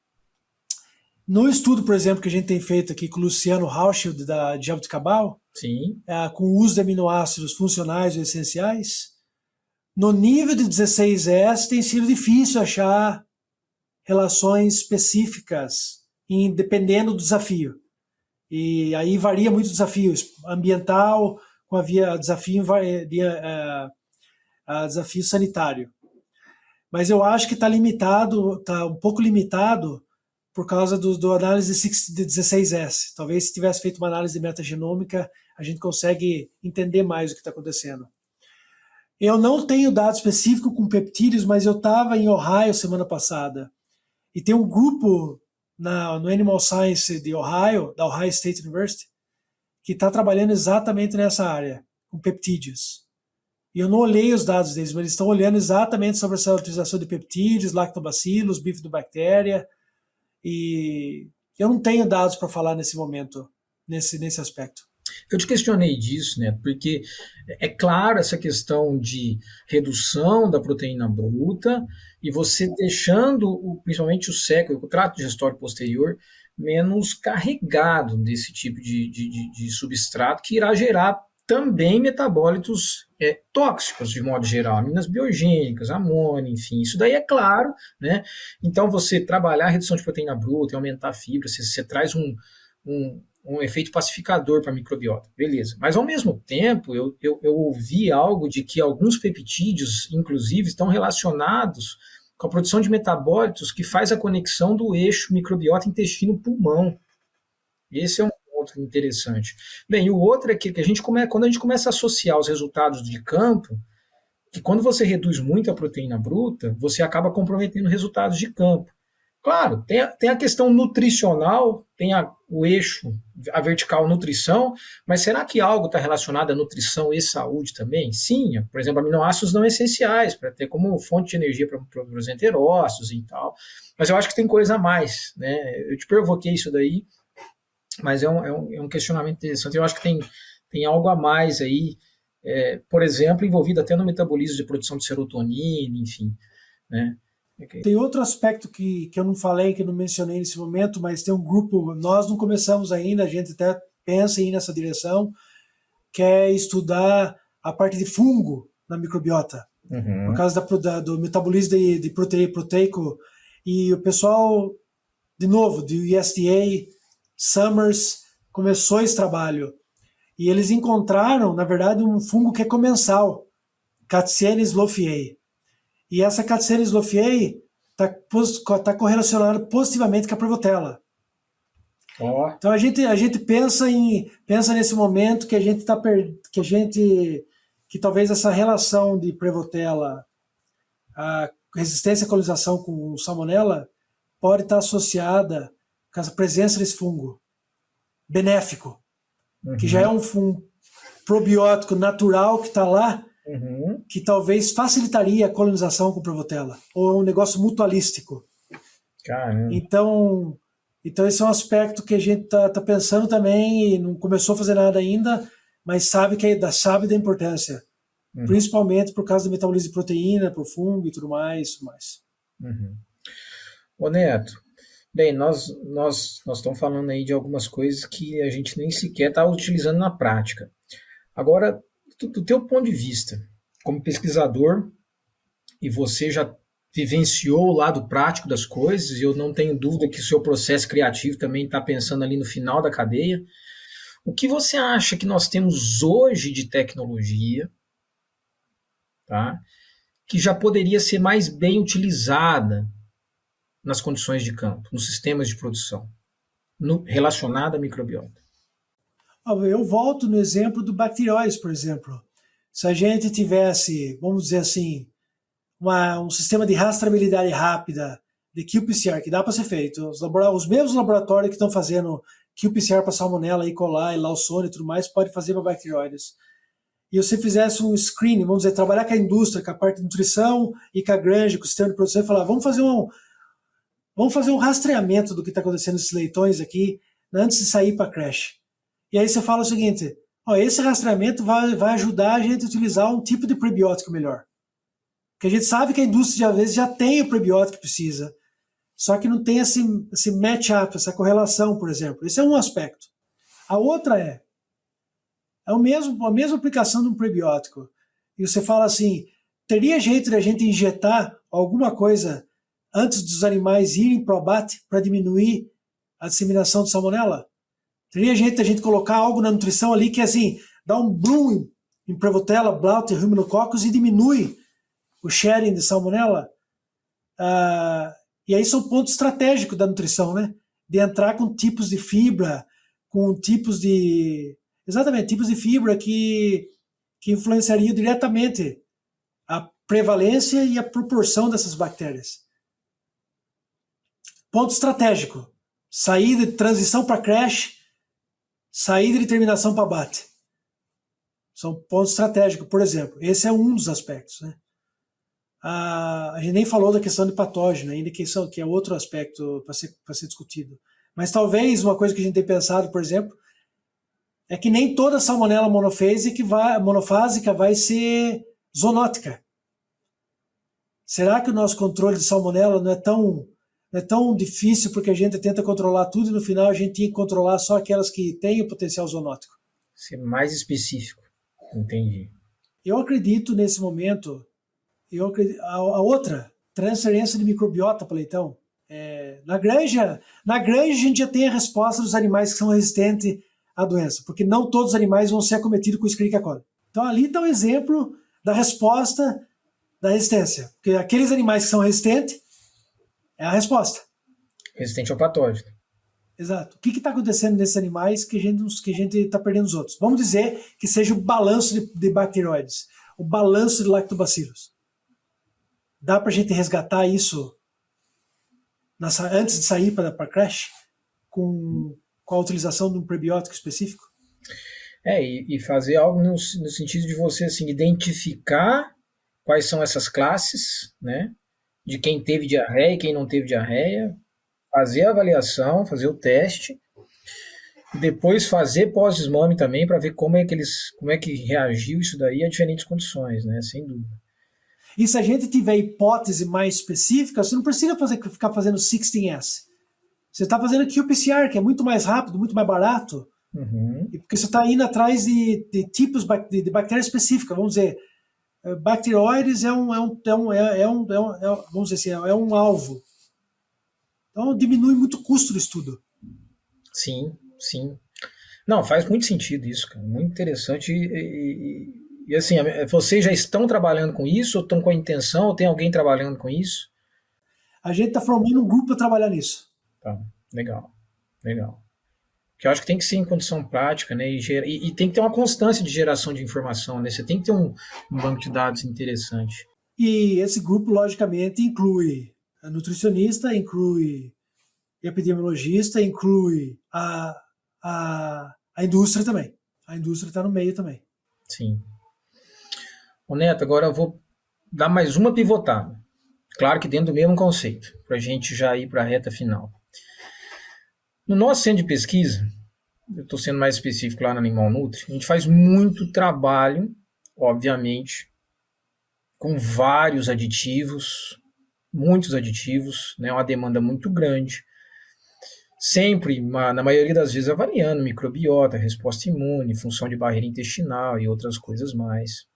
no estudo, por exemplo, que a gente tem feito aqui com o Luciano Hauschild, da Jaboticabal, Sim. Com o uso de aminoácidos funcionais ou essenciais, no nível de 16S tem sido difícil achar relações específicas, dependendo do desafio. E aí varia muito o desafio ambiental com desafio sanitário. Mas eu acho que está um pouco limitado por causa do análise de 16S. Talvez se tivesse feito uma análise de metagenômica, a gente consegue entender mais o que está acontecendo. Eu não tenho dado específico com peptídeos, mas eu estava em Ohio semana passada. E tem um grupo no Animal Science de Ohio, da Ohio State University, que está trabalhando exatamente nessa área, com peptídeos. E eu não olhei os dados deles, mas eles estão olhando exatamente sobre essa utilização de peptídeos, lactobacillus, bifidobactéria, e eu não tenho dados para falar nesse momento, nesse aspecto. Eu te questionei disso, né? Porque é claro essa questão de redução da proteína bruta e você deixando principalmente o seco, o trato digestório posterior, menos carregado desse tipo de substrato que irá gerar também metabólitos tóxicos, de modo geral, aminas biogênicas, amônia, enfim, isso daí é claro, né? Então, você trabalhar a redução de proteína bruta e aumentar a fibra, você traz um efeito pacificador para a microbiota, beleza. Mas, ao mesmo tempo, eu ouvi algo de que alguns peptídeos, inclusive, estão relacionados com a produção de metabólitos que faz a conexão do eixo microbiota intestino-pulmão. Esse é um ponto interessante. Bem, e o outro é que quando a gente começa a associar os resultados de campo, que quando você reduz muito a proteína bruta, você acaba comprometendo resultados de campo. Claro, tem a questão nutricional, tem o eixo, a vertical nutrição, mas será que algo está relacionado à nutrição e saúde também? Sim, por exemplo, aminoácidos não essenciais, para ter como fonte de energia para os enterócitos e tal. Mas eu acho que tem coisa a mais, né? Eu te provoquei isso daí, mas é um questionamento interessante. Eu acho que tem algo a mais aí, por exemplo, envolvido até no metabolismo de produção de serotonina, enfim, né? Okay. Tem outro aspecto que eu não falei, que eu não mencionei nesse momento, mas tem um grupo, nós não começamos ainda, a gente até pensa em ir nessa direção, que é estudar a parte de fungo na microbiota, por causa do metabolismo de proteico, e o pessoal, de novo, do USDA, Summers, começou esse trabalho, e eles encontraram, na verdade, um fungo que é comensal, Catsienes loffiei. E essa Catsienes loffiei está correlacionada positivamente com a Prevotella. Oh. Então a gente pensa nesse momento que talvez essa relação de Prevotella, a resistência à colonização com salmonella, pode estar associada com a presença desse fungo benéfico, que já é um probiótico natural que está lá, que talvez facilitaria a colonização com Prevotella, ou é um negócio mutualístico. Caramba. Então esse é um aspecto que a gente tá pensando também, e não começou a fazer nada ainda, mas sabe da importância, principalmente por causa do metabolismo de proteína, pro fungo e tudo mais. Ô Neto, bem, nós estamos falando aí de algumas coisas que a gente nem sequer está utilizando na prática. Agora, do teu ponto de vista, como pesquisador, e você já vivenciou o lado prático das coisas, e eu não tenho dúvida que o seu processo criativo também está pensando ali no final da cadeia. O que você acha que nós temos hoje de tecnologia, tá, que já poderia ser mais bem utilizada nas condições de campo, nos sistemas de produção, relacionada à microbiota? Eu volto no exemplo do bacterióides, por exemplo. Se a gente tivesse, vamos dizer assim, um sistema de rastreabilidade rápida de qPCR, que dá para ser feito, os mesmos laboratórios que estão fazendo qPCR para salmonella, E. coli, Lawsone e tudo mais, pode fazer para bacterióides. E você fizesse um screening, vamos dizer, trabalhar com a indústria, com a parte de nutrição e com a granja, com o sistema de produção, e falar, vamos fazer um rastreamento do que está acontecendo nesses leitões aqui, antes de sair para a creche. E aí você fala o seguinte, esse rastreamento vai ajudar a gente a utilizar um tipo de prebiótico melhor. Porque a gente sabe que a indústria, às vezes, já tem o prebiótico que precisa, só que não tem esse match-up, essa correlação, por exemplo. Esse é um aspecto. A outra é a mesma aplicação de um prebiótico. E você fala assim, teria jeito de a gente injetar alguma coisa antes dos animais irem para o abate para diminuir a disseminação de salmonella? Teria jeito de a gente colocar algo na nutrição ali que, assim, dá um bloom em Prevotella, Blauter, Ruminococcus e diminui o sharing de salmonella? E aí são pontos estratégicos da nutrição, né? De entrar com tipos de fibra, com tipos de fibra que influenciariam diretamente a prevalência e a proporção dessas bactérias. Ponto estratégico. Saída de transição para creche, saída de terminação para abate. São pontos estratégicos, por exemplo. Esse é um dos aspectos, né? A gente nem falou da questão de patógeno ainda, que é outro aspecto para ser discutido. Mas talvez uma coisa que a gente tem pensado, por exemplo, é que nem toda salmonela monofásica vai ser zoonótica. Será que o nosso controle de salmonela não é tão difícil porque a gente tenta controlar tudo e no final a gente tinha que controlar só aquelas que têm o potencial zoonótico? Ser mais específico. Entendi. Eu acredito nesse momento, a outra, transferência de microbiota para leitão. Na granja a gente já tem a resposta dos animais que são resistentes à doença, porque não todos os animais vão ser acometidos com Escherichia coli. Então ali está o exemplo da resposta da resistência, porque aqueles animais que são resistentes é a resposta. Resistente ao patógeno. Exato. O que está acontecendo nesses animais que a gente está perdendo os outros? Vamos dizer que seja o balanço de bacterióides, o balanço de lactobacilos. Dá para a gente resgatar isso antes de sair para a creche com a utilização de um prebiótico específico? E fazer algo no sentido de você assim, identificar quais são essas classes, né? De quem teve diarreia e quem não teve diarreia, fazer a avaliação, fazer o teste, e depois fazer pós-desmame também para ver como é que reagiu isso daí a diferentes condições, né? Sem dúvida. E se a gente tiver hipótese mais específica, você não precisa ficar fazendo 16S. Você está fazendo qPCR, que é muito mais rápido, muito mais barato, porque você está indo atrás de tipos de bactéria específica. Vamos dizer, bacteroides vamos dizer assim, é um alvo. Então diminui muito o custo do estudo. Sim. Não, faz muito sentido isso, cara. Muito interessante. E assim, vocês já estão trabalhando com isso, ou estão com a intenção, ou tem alguém trabalhando com isso? A gente está formando um grupo para trabalhar nisso. Tá, legal. Que eu acho que tem que ser em condição prática, né? E tem que ter uma constância de geração de informação, né? Você tem que ter um banco de dados interessante. E esse grupo, logicamente, inclui a nutricionista, inclui epidemiologista, inclui a indústria também. A indústria está no meio também. Sim. Ô Neto, agora eu vou dar mais uma pivotada. Claro que dentro do mesmo conceito, para a gente já ir para a reta final. No nosso centro de pesquisa, eu estou sendo mais específico lá no Animal Nutri, a gente faz muito trabalho, obviamente, com vários aditivos, muitos aditivos, né, uma demanda muito grande, sempre, na maioria das vezes, avaliando microbiota, resposta imune, função de barreira intestinal e outras coisas mais.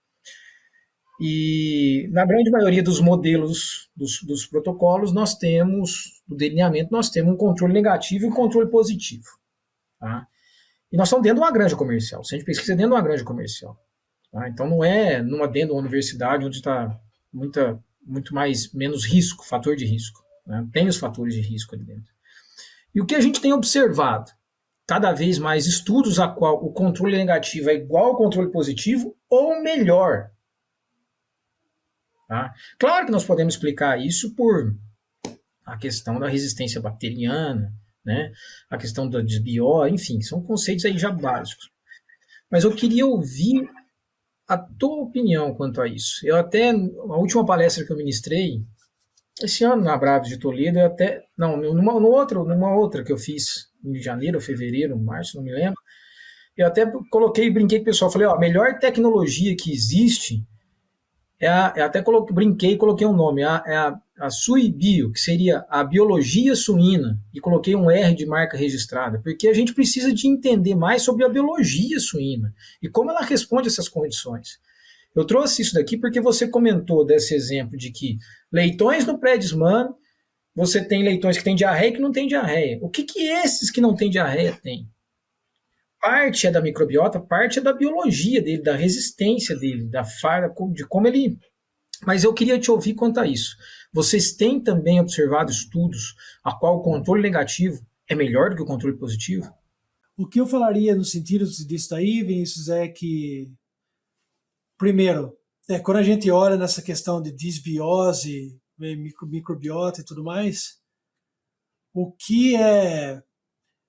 E na grande maioria dos modelos dos protocolos, nós temos, do delineamento, nós temos um controle negativo e um controle positivo. Tá? E nós estamos dentro de uma granja comercial. Se a gente pesquisa dentro de uma granja comercial. Tá? Então não é dentro de uma universidade onde está muito menos risco, fator de risco. Né? Tem os fatores de risco ali dentro. E o que a gente tem observado? Cada vez mais estudos a qual o controle negativo é igual ao controle positivo ou melhor. Tá? Claro que nós podemos explicar isso por a questão da resistência bacteriana, né? A questão da desbiose, enfim, são conceitos aí já básicos. Mas eu queria ouvir a tua opinião quanto a isso. Eu até, a última palestra que eu ministrei, esse ano na Abraves de Toledo, numa outra que eu fiz em janeiro, fevereiro, março, não me lembro, eu até brinquei com o pessoal, falei, a melhor tecnologia que existe eu até brinquei e coloquei um nome, a SuiBio, que seria a biologia suína, e coloquei um R de marca registrada, porque a gente precisa de entender mais sobre a biologia suína e como ela responde a essas condições. Eu trouxe isso daqui porque você comentou desse exemplo de que leitões no pré-desmame, você tem leitões que têm diarreia e que não têm diarreia. O que esses que não têm diarreia têm? Parte é da microbiota, parte é da biologia dele, da resistência dele, de como ele... Mas eu queria te ouvir quanto a isso. Vocês têm também observado estudos a qual o controle negativo é melhor do que o controle positivo? O que eu falaria no sentido disso daí, Vinícius, é que, primeiro, quando a gente olha nessa questão de disbiose, microbiota e tudo mais, o que é...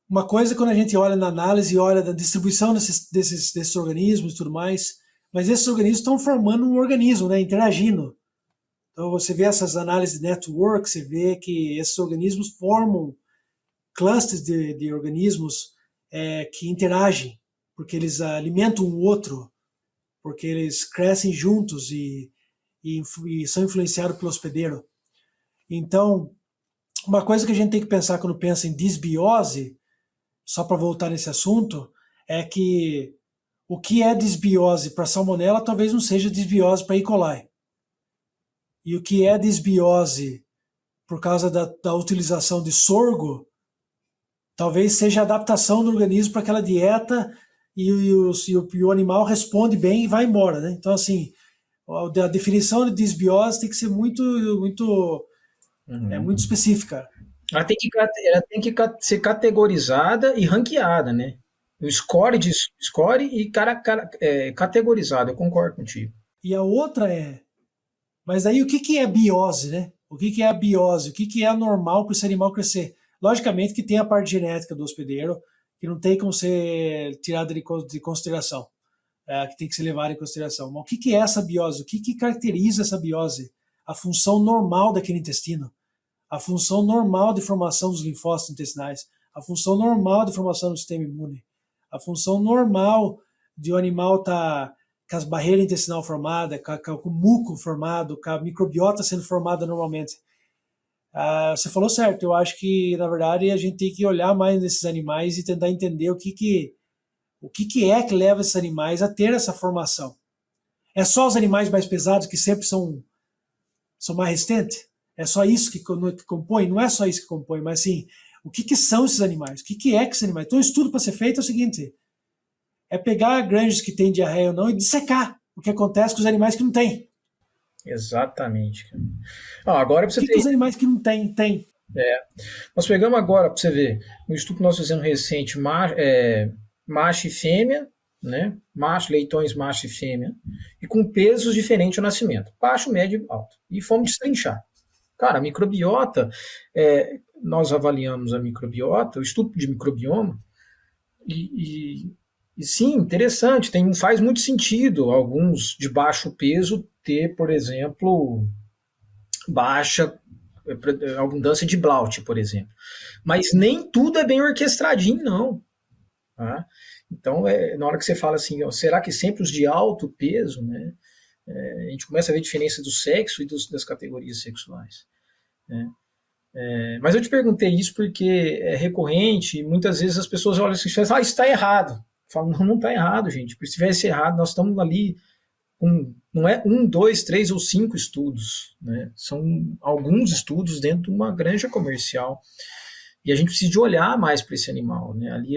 Uma coisa é quando a gente olha na análise e olha da distribuição desses organismos e tudo mais, mas esses organismos estão formando um organismo, né, interagindo. Então você vê essas análises de network, você vê que esses organismos formam clusters de organismos que interagem, porque eles alimentam um outro, porque eles crescem juntos e são influenciados pelo hospedeiro. Então, uma coisa que a gente tem que pensar quando pensa em disbiose, só para voltar nesse assunto, é que o que é disbiose para salmonela talvez não seja disbiose para E. coli. E o que é disbiose por causa da utilização de sorgo, talvez seja a adaptação do organismo para aquela dieta e o animal responde bem e vai embora. Né? Então, assim, a definição de disbiose tem que ser muito específica. Ela tem que ser categorizada e ranqueada, né? O score e categorizado, eu concordo contigo. E a outra mas aí o que é biose, né? O que é a biose? O que é normal para esse animal crescer? Logicamente que tem a parte genética do hospedeiro, que não tem como ser tirada de consideração, que tem que ser levada em consideração. Mas o que é essa biose? O que caracteriza essa biose? A função normal daquele intestino. A função normal de formação dos linfócitos intestinais, a função normal de formação do sistema imune, a função normal de o animal estar com as barreiras intestinais formadas, com o muco formado, com a microbiota sendo formada normalmente. Você falou certo, eu acho que, na verdade, a gente tem que olhar mais nesses animais e tentar entender o que é que leva esses animais a ter essa formação. É só os animais mais pesados que sempre são mais resistentes? É só isso que compõe? Não é só isso que compõe, mas assim, o que são esses animais? O que é que esses animais? Então, o estudo para ser feito é o seguinte, é pegar granjas que têm diarreia ou não e dissecar o que acontece com os animais que não têm. Exatamente. Agora para você que os animais que não têm? Nós pegamos agora, para você ver, um estudo que nós fizemos recente, macho e fêmea, né? Leitões macho e fêmea, e com pesos diferentes ao nascimento, baixo, médio e alto. E fomos destrinchar. Cara, a microbiota, nós avaliamos a microbiota, o estudo de microbioma, e sim, interessante, faz muito sentido alguns de baixo peso ter, por exemplo, baixa abundância de Blaut, por exemplo. Mas nem tudo é bem orquestradinho, não. Tá? Então, na hora que você fala assim, será que sempre os de alto peso, né? A gente começa a ver a diferença do sexo e das categorias sexuais. Né? Mas eu te perguntei isso porque é recorrente e muitas vezes as pessoas olham assim e falam, isso está errado. Eu falo, não está errado, gente. Se tivesse errado, nós estamos ali com, não é 1, 2, 3 ou 5 estudos, né? São alguns estudos dentro de uma granja comercial. E a gente precisa de olhar mais para esse animal, né? Ali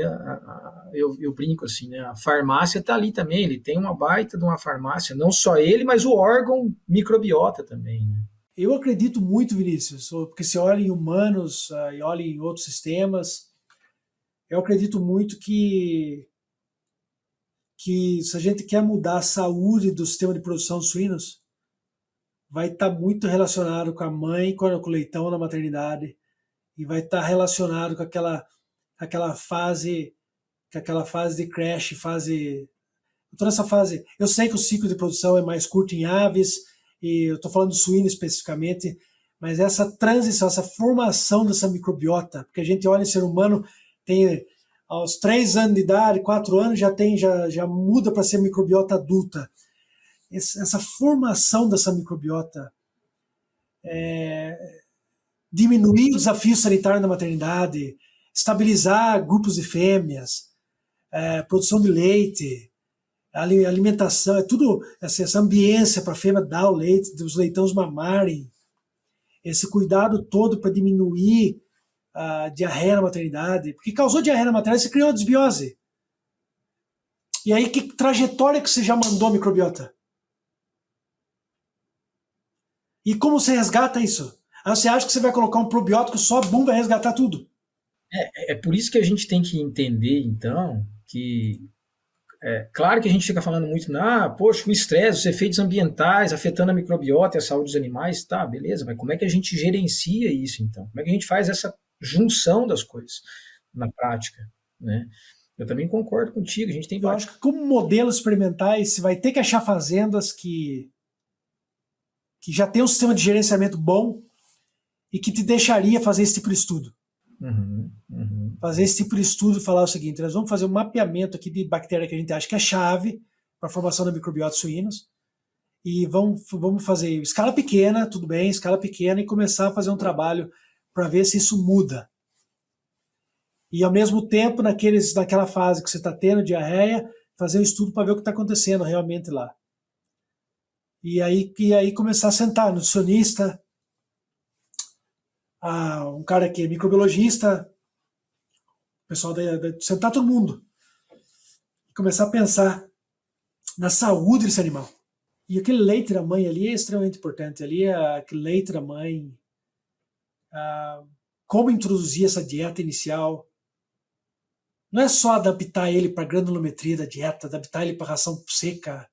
eu brinco assim, né? A farmácia está ali também, ele tem uma baita de uma farmácia, não só ele, mas o órgão microbiota também, né? Eu acredito muito, Vinícius, porque se olha em humanos e olha em outros sistemas, eu acredito muito que se a gente quer mudar a saúde do sistema de produção de suínos, vai estar muito relacionado com a mãe, com o leitão na maternidade, e vai estar relacionado com aquela fase de crash, toda essa fase. Eu sei que o ciclo de produção é mais curto em aves, e eu estou falando de suíno especificamente, mas essa transição, essa formação dessa microbiota, porque a gente olha em ser humano, tem aos 3 anos de idade, 4 anos, já muda para ser microbiota adulta. Essa formação dessa microbiota, diminuir o desafio sanitário na maternidade, estabilizar grupos de fêmeas, produção de leite, alimentação, é tudo essa ambiência para a fêmea dar o leite, dos leitões mamarem, esse cuidado todo para diminuir a diarreia na maternidade, porque causou diarreia na maternidade, você criou uma desbiose. E aí, que trajetória que você já mandou a microbiota? E como você resgata isso? Aí você acha que você vai colocar um probiótico só, bum, vai resgatar tudo. É por isso que a gente tem que entender, então, que claro que a gente fica falando muito, poxa, o estresse, os efeitos ambientais afetando a microbiota e a saúde dos animais, tá, beleza, mas como é que a gente gerencia isso, então? Como é que a gente faz essa junção das coisas na prática, né? Eu também concordo contigo, a gente tem... Eu acho que como modelos experimentais, você vai ter que achar fazendas que já tem um sistema de gerenciamento bom e que te deixaria fazer esse tipo de estudo. Fazer esse tipo de estudo e falar o seguinte, nós vamos fazer um mapeamento aqui de bactéria que a gente acha que é chave para a formação da microbiota suínos e vamos fazer escala pequena, tudo bem, escala pequena, e começar a fazer um trabalho para ver se isso muda. E ao mesmo tempo, naquela fase que você está tendo diarreia, fazer um estudo para ver o que está acontecendo realmente lá. E aí começar a sentar, nutricionista, um cara que é microbiologista, o pessoal sentar todo mundo e começar a pensar na saúde desse animal. E aquele leite da mãe ali é extremamente importante. Ali aquele leite da mãe, como introduzir essa dieta inicial. Não é só adaptar ele para a granulometria da dieta, adaptar ele para a ração seca.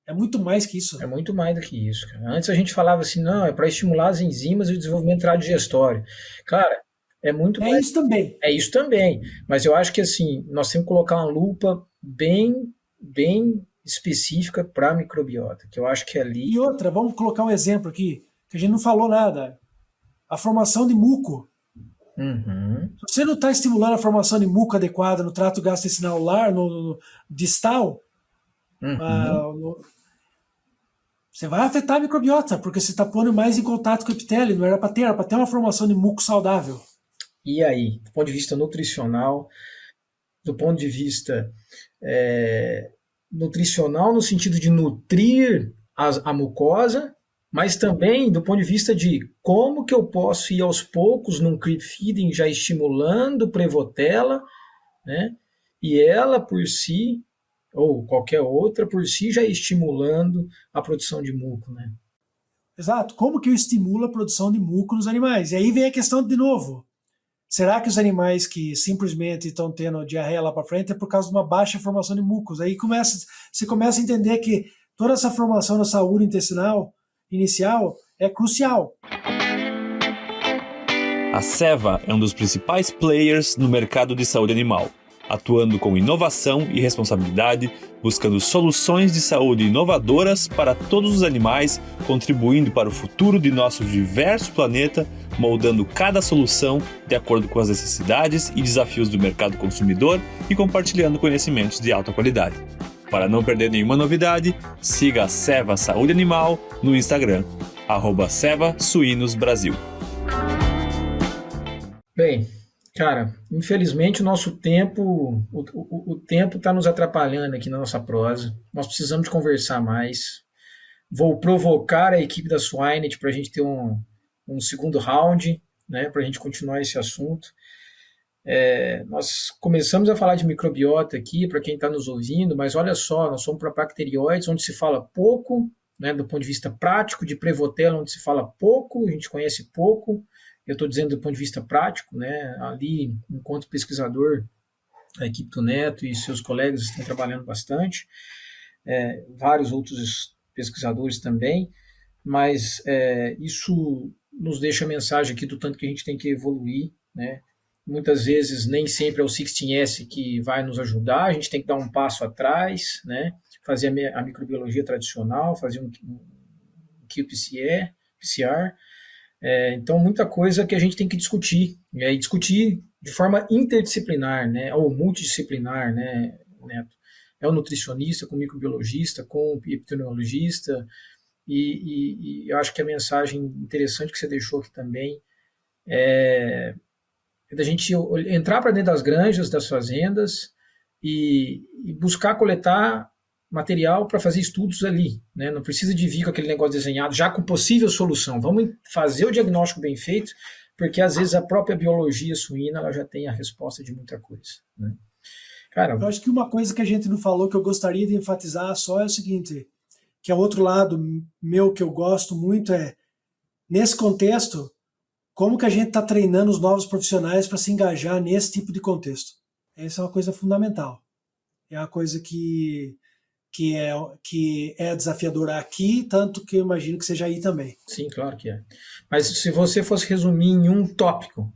É muito mais que isso. É muito mais do que isso, cara. Antes a gente falava assim, não, é para estimular as enzimas e o desenvolvimento digestório. Cara, é muito mais... isso também. É isso também. Mas eu acho que assim, nós temos que colocar uma lupa bem específica para a microbiota, que eu acho que ali... E outra, vamos colocar um exemplo aqui, que a gente não falou nada. A formação de muco. Se você não está estimulando a formação de muco adequada no trato gastrointestinal no distal, você vai afetar a microbiota, porque você está pondo mais em contato com o epitélio, não era para ter uma formação de muco saudável. E aí, do ponto de vista nutricional, do ponto de vista nutricional no sentido de nutrir a mucosa, mas também do ponto de vista de como que eu posso ir aos poucos num creep feeding já estimulando Prevotella, né? E ela por si, ou qualquer outra por si, já estimulando a produção de muco, né? Exato. Como que eu estimulo a produção de muco nos animais? E aí vem a questão de novo. Será que os animais que simplesmente estão tendo diarreia lá para frente é por causa de uma baixa formação de mucos? Aí você começa a entender que toda essa formação da saúde intestinal inicial é crucial. A Ceva é um dos principais players no mercado de saúde animal, atuando com inovação e responsabilidade, buscando soluções de saúde inovadoras para todos os animais, contribuindo para o futuro de nosso diverso planeta, moldando cada solução de acordo com as necessidades e desafios do mercado consumidor e compartilhando conhecimentos de alta qualidade. Para não perder nenhuma novidade, siga a Ceva Saúde Animal no Instagram, @CevaSuínosBrasil. Bem, cara, infelizmente o nosso tempo, o tempo está nos atrapalhando aqui na nossa prosa. Nós precisamos de conversar mais. Vou provocar a equipe da Swinet para a gente ter um segundo round, né, para a gente continuar esse assunto. Nós começamos a falar de microbiota aqui, para quem está nos ouvindo, mas olha só, nós somos para bacterióides, onde se fala pouco, né, do ponto de vista prático, de Prevotella, onde se fala pouco, a gente conhece pouco. Eu estou dizendo do ponto de vista prático, né, ali, enquanto pesquisador, a equipe do Neto e seus colegas estão trabalhando bastante, vários outros pesquisadores também, mas isso nos deixa a mensagem aqui do tanto que a gente tem que evoluir, né? Muitas vezes nem sempre é o 16S que vai nos ajudar, a gente tem que dar um passo atrás, né? Fazer a microbiologia tradicional, fazer um qPCR, então muita coisa que a gente tem que discutir, e discutir de forma interdisciplinar, né? Ou multidisciplinar, né, Neto? É o nutricionista com o microbiologista, com o epidemiologista, e eu acho que a mensagem interessante que você deixou aqui também é da gente entrar para dentro das granjas, das fazendas e buscar coletar material para fazer estudos ali, né? Não precisa de vir com aquele negócio desenhado, já com possível solução. Vamos fazer o diagnóstico bem feito, porque às vezes a própria biologia suína ela já tem a resposta de muita coisa, né? Cara, Eu acho que uma coisa que a gente não falou que eu gostaria de enfatizar só é o seguinte, que é outro lado meu que eu gosto muito nesse contexto, como que a gente está treinando os novos profissionais para se engajar nesse tipo de contexto. Essa é uma coisa fundamental. É uma coisa que é desafiadora aqui, tanto que eu imagino que seja aí também. sim, claro que é. Mas se você fosse resumir em um tópico,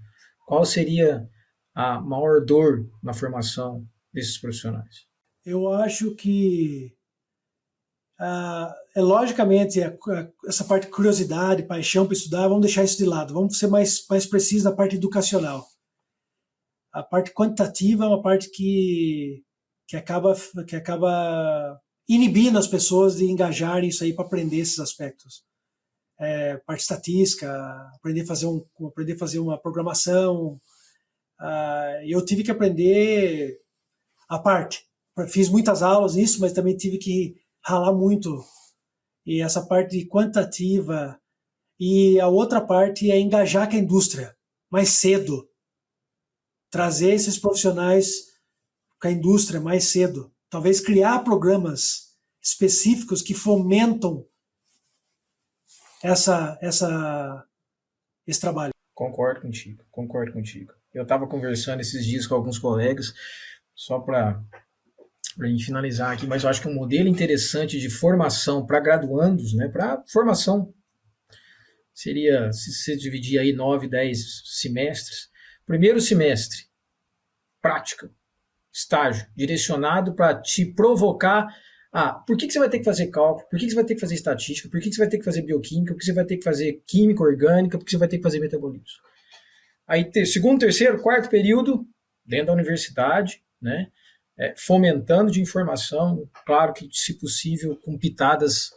qual seria a maior dor na formação desses profissionais? Eu acho que logicamente essa parte de curiosidade, paixão para estudar, vamos deixar isso de lado. Vamos ser mais precisos na parte educacional. A parte quantitativa é uma parte que acaba inibindo as pessoas de engajarem isso aí para aprender esses aspectos. Parte estatística, aprender a fazer uma programação. Eu tive que aprender a parte. Fiz muitas aulas nisso, mas também tive que ralar muito. E essa parte quantitativa. E a outra parte é engajar com a indústria mais cedo. Trazer esses profissionais com a indústria mais cedo. Talvez criar programas específicos que fomentam esse trabalho. Concordo contigo, concordo contigo. Eu estava conversando esses dias com alguns colegas, só para a gente finalizar aqui, mas eu acho que um modelo interessante de formação para graduandos, né, para formação, seria, se você dividir aí 9, 10 semestres, primeiro semestre, prática, estágio, direcionado para te provocar por que você vai ter que fazer cálculo, por que você vai ter que fazer estatística, por que você vai ter que fazer bioquímica, por que você vai ter que fazer química orgânica, por que você vai ter que fazer metabolismo. Aí, segundo, terceiro, quarto período, dentro da universidade, né, fomentando de informação, claro que, se possível, com pitadas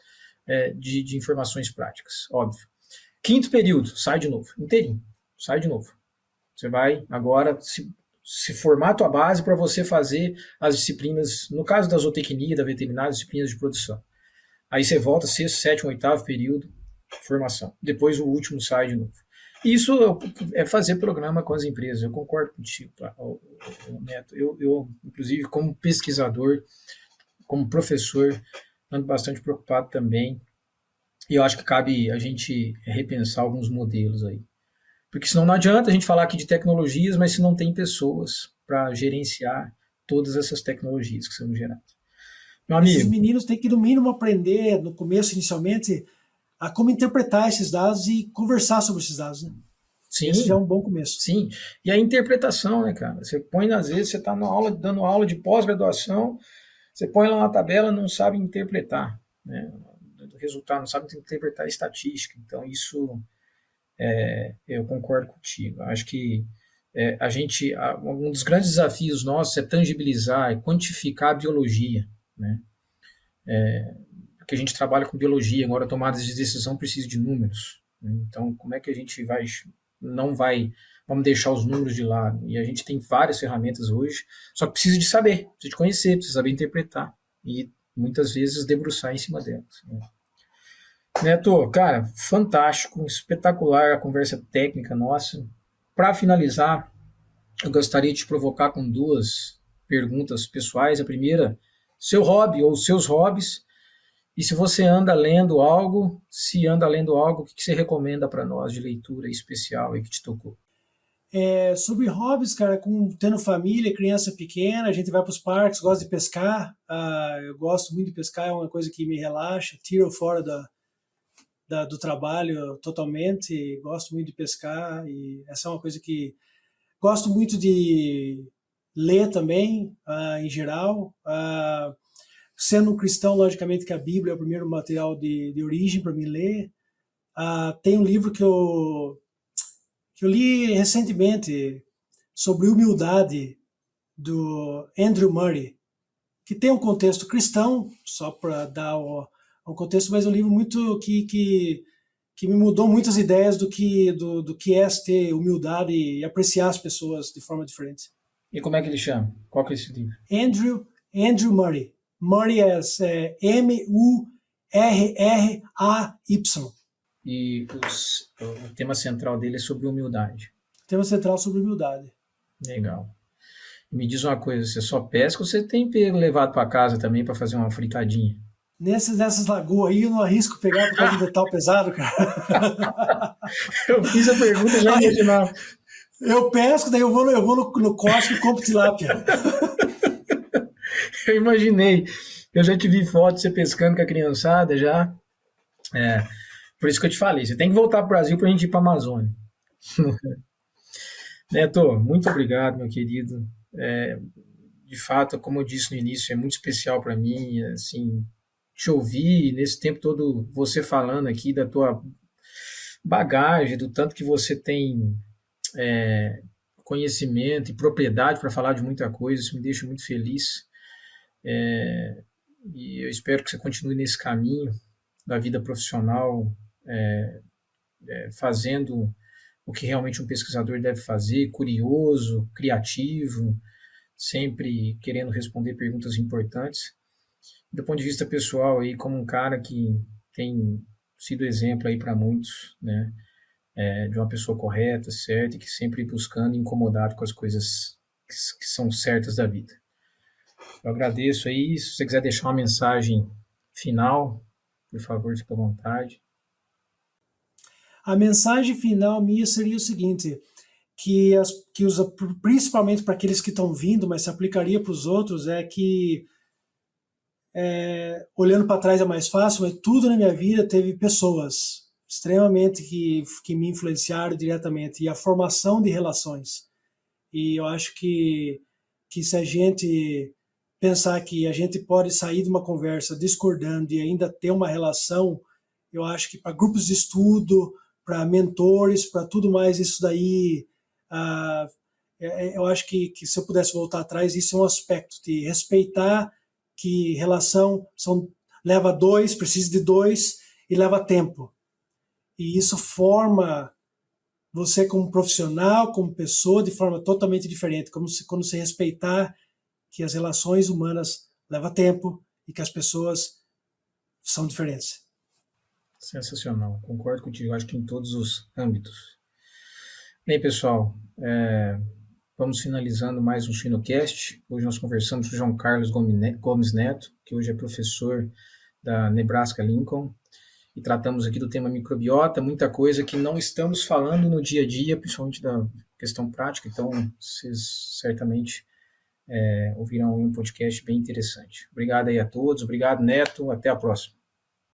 de informações práticas, óbvio. Quinto período, sai de novo, inteirinho, sai de novo. Você vai agora se formar a tua base para você fazer as disciplinas, no caso da zootecnia, da veterinária, disciplinas de produção. Aí você volta, sexto, sétimo, oitavo período, formação. Depois o último sai de novo. Isso é fazer programa com as empresas. Eu concordo contigo, tá, Neto. Eu, inclusive, como pesquisador, como professor, ando bastante preocupado também. E eu acho que cabe a gente repensar alguns modelos aí. Porque senão não adianta a gente falar aqui de tecnologias, mas se não tem pessoas para gerenciar todas essas tecnologias que são geradas. Meu amigo, esses meninos têm que, no mínimo, aprender, no começo, inicialmente, a como interpretar esses dados e conversar sobre esses dados, né? Sim, esse já é um bom começo. Sim, e a interpretação, né, cara? Você põe, às vezes, você está dando aula de pós-graduação, você põe lá uma tabela, não sabe interpretar, né? O resultado, não sabe interpretar a estatística. Então, isso, eu concordo contigo. Acho que um dos grandes desafios nossos é tangibilizar, é quantificar a biologia, né? Porque a gente trabalha com biologia, agora tomadas de decisão precisa de números, né? Então, como é que a gente não vai vamos deixar os números de lado. E a gente tem várias ferramentas hoje, só que precisa de saber, precisa de conhecer, precisa saber interpretar. E muitas vezes debruçar em cima delas. Né? Neto, cara, fantástico, espetacular a conversa técnica nossa. Para finalizar, eu gostaria de te provocar com 2 perguntas pessoais. A primeira, seu hobby ou seus hobbies. E se você anda lendo algo, o que você recomenda para nós de leitura especial aí que te tocou? Sobre hobbies, cara, tendo família, criança pequena, a gente vai para os parques, gosta de pescar. Eu gosto muito de pescar, é uma coisa que me relaxa, tira eu fora do trabalho totalmente. Gosto muito de pescar e essa é uma coisa que gosto muito de ler também, em geral. Sendo um cristão, logicamente que a Bíblia é o primeiro material de origem para mim ler. Tem um livro que eu li recentemente sobre humildade, do Andrew Murray, que tem um contexto cristão, só para dar um contexto, mas é um livro muito que me mudou muitas ideias do que é ter humildade e apreciar as pessoas de forma diferente. E como é que ele chama? Qual que é esse livro? Andrew Murray. Murray é Murray. E o tema central dele é sobre humildade. Tema central sobre humildade. Legal. Me diz uma coisa, você só pesca ou você tem levado para casa também para fazer uma fritadinha? Nessas lagoas aí eu não arrisco pegar por causa do metal pesado, cara. Eu fiz a pergunta e já imaginava. Eu pesco, daí eu vou no Costco e compro tilápia. Eu imaginei. Eu já te vi fotos você pescando com a criançada já. Por isso que eu te falei, você tem que voltar para o Brasil para a gente ir para a Amazônia. Neto, muito obrigado, meu querido. De fato, como eu disse no início, é muito especial para mim, assim, te ouvir nesse tempo todo, você falando aqui da tua bagagem, do tanto que você tem conhecimento e propriedade para falar de muita coisa, isso me deixa muito feliz. E eu espero que você continue nesse caminho da vida profissional, fazendo o que realmente um pesquisador deve fazer, curioso, criativo, sempre querendo responder perguntas importantes. Do ponto de vista pessoal, aí, como um cara que tem sido exemplo aí para muitos, né, de uma pessoa correta, certa, e que sempre buscando incomodado com as coisas que são certas da vida. Eu agradeço aí. Se você quiser deixar uma mensagem final, por favor, fique à vontade. A mensagem final minha seria o seguinte, principalmente para aqueles que estão vindo, mas se aplicaria para os outros, é que olhando para trás é mais fácil, mas tudo na minha vida teve pessoas extremamente que me influenciaram diretamente, e a formação de relações. E eu acho que se a gente pensar que a gente pode sair de uma conversa discordando e ainda ter uma relação, eu acho que para grupos de estudo, para mentores, para tudo mais, isso daí, eu acho que se eu pudesse voltar atrás, isso é um aspecto de respeitar que relação leva 2, precisa de 2 e leva tempo. E isso forma você como profissional, como pessoa, de forma totalmente diferente, quando você respeitar que as relações humanas levam tempo e que as pessoas são diferentes. Sensacional, concordo contigo, acho que em todos os âmbitos. Bem, pessoal, vamos finalizando mais um Suinocast. Hoje nós conversamos com o João Carlos Gomes Neto, que hoje é professor da Nebraska Lincoln, e tratamos aqui do tema microbiota, muita coisa que não estamos falando no dia a dia, principalmente da questão prática, então vocês certamente ouvirão um podcast bem interessante. Obrigado aí a todos, obrigado, Neto, até a próxima.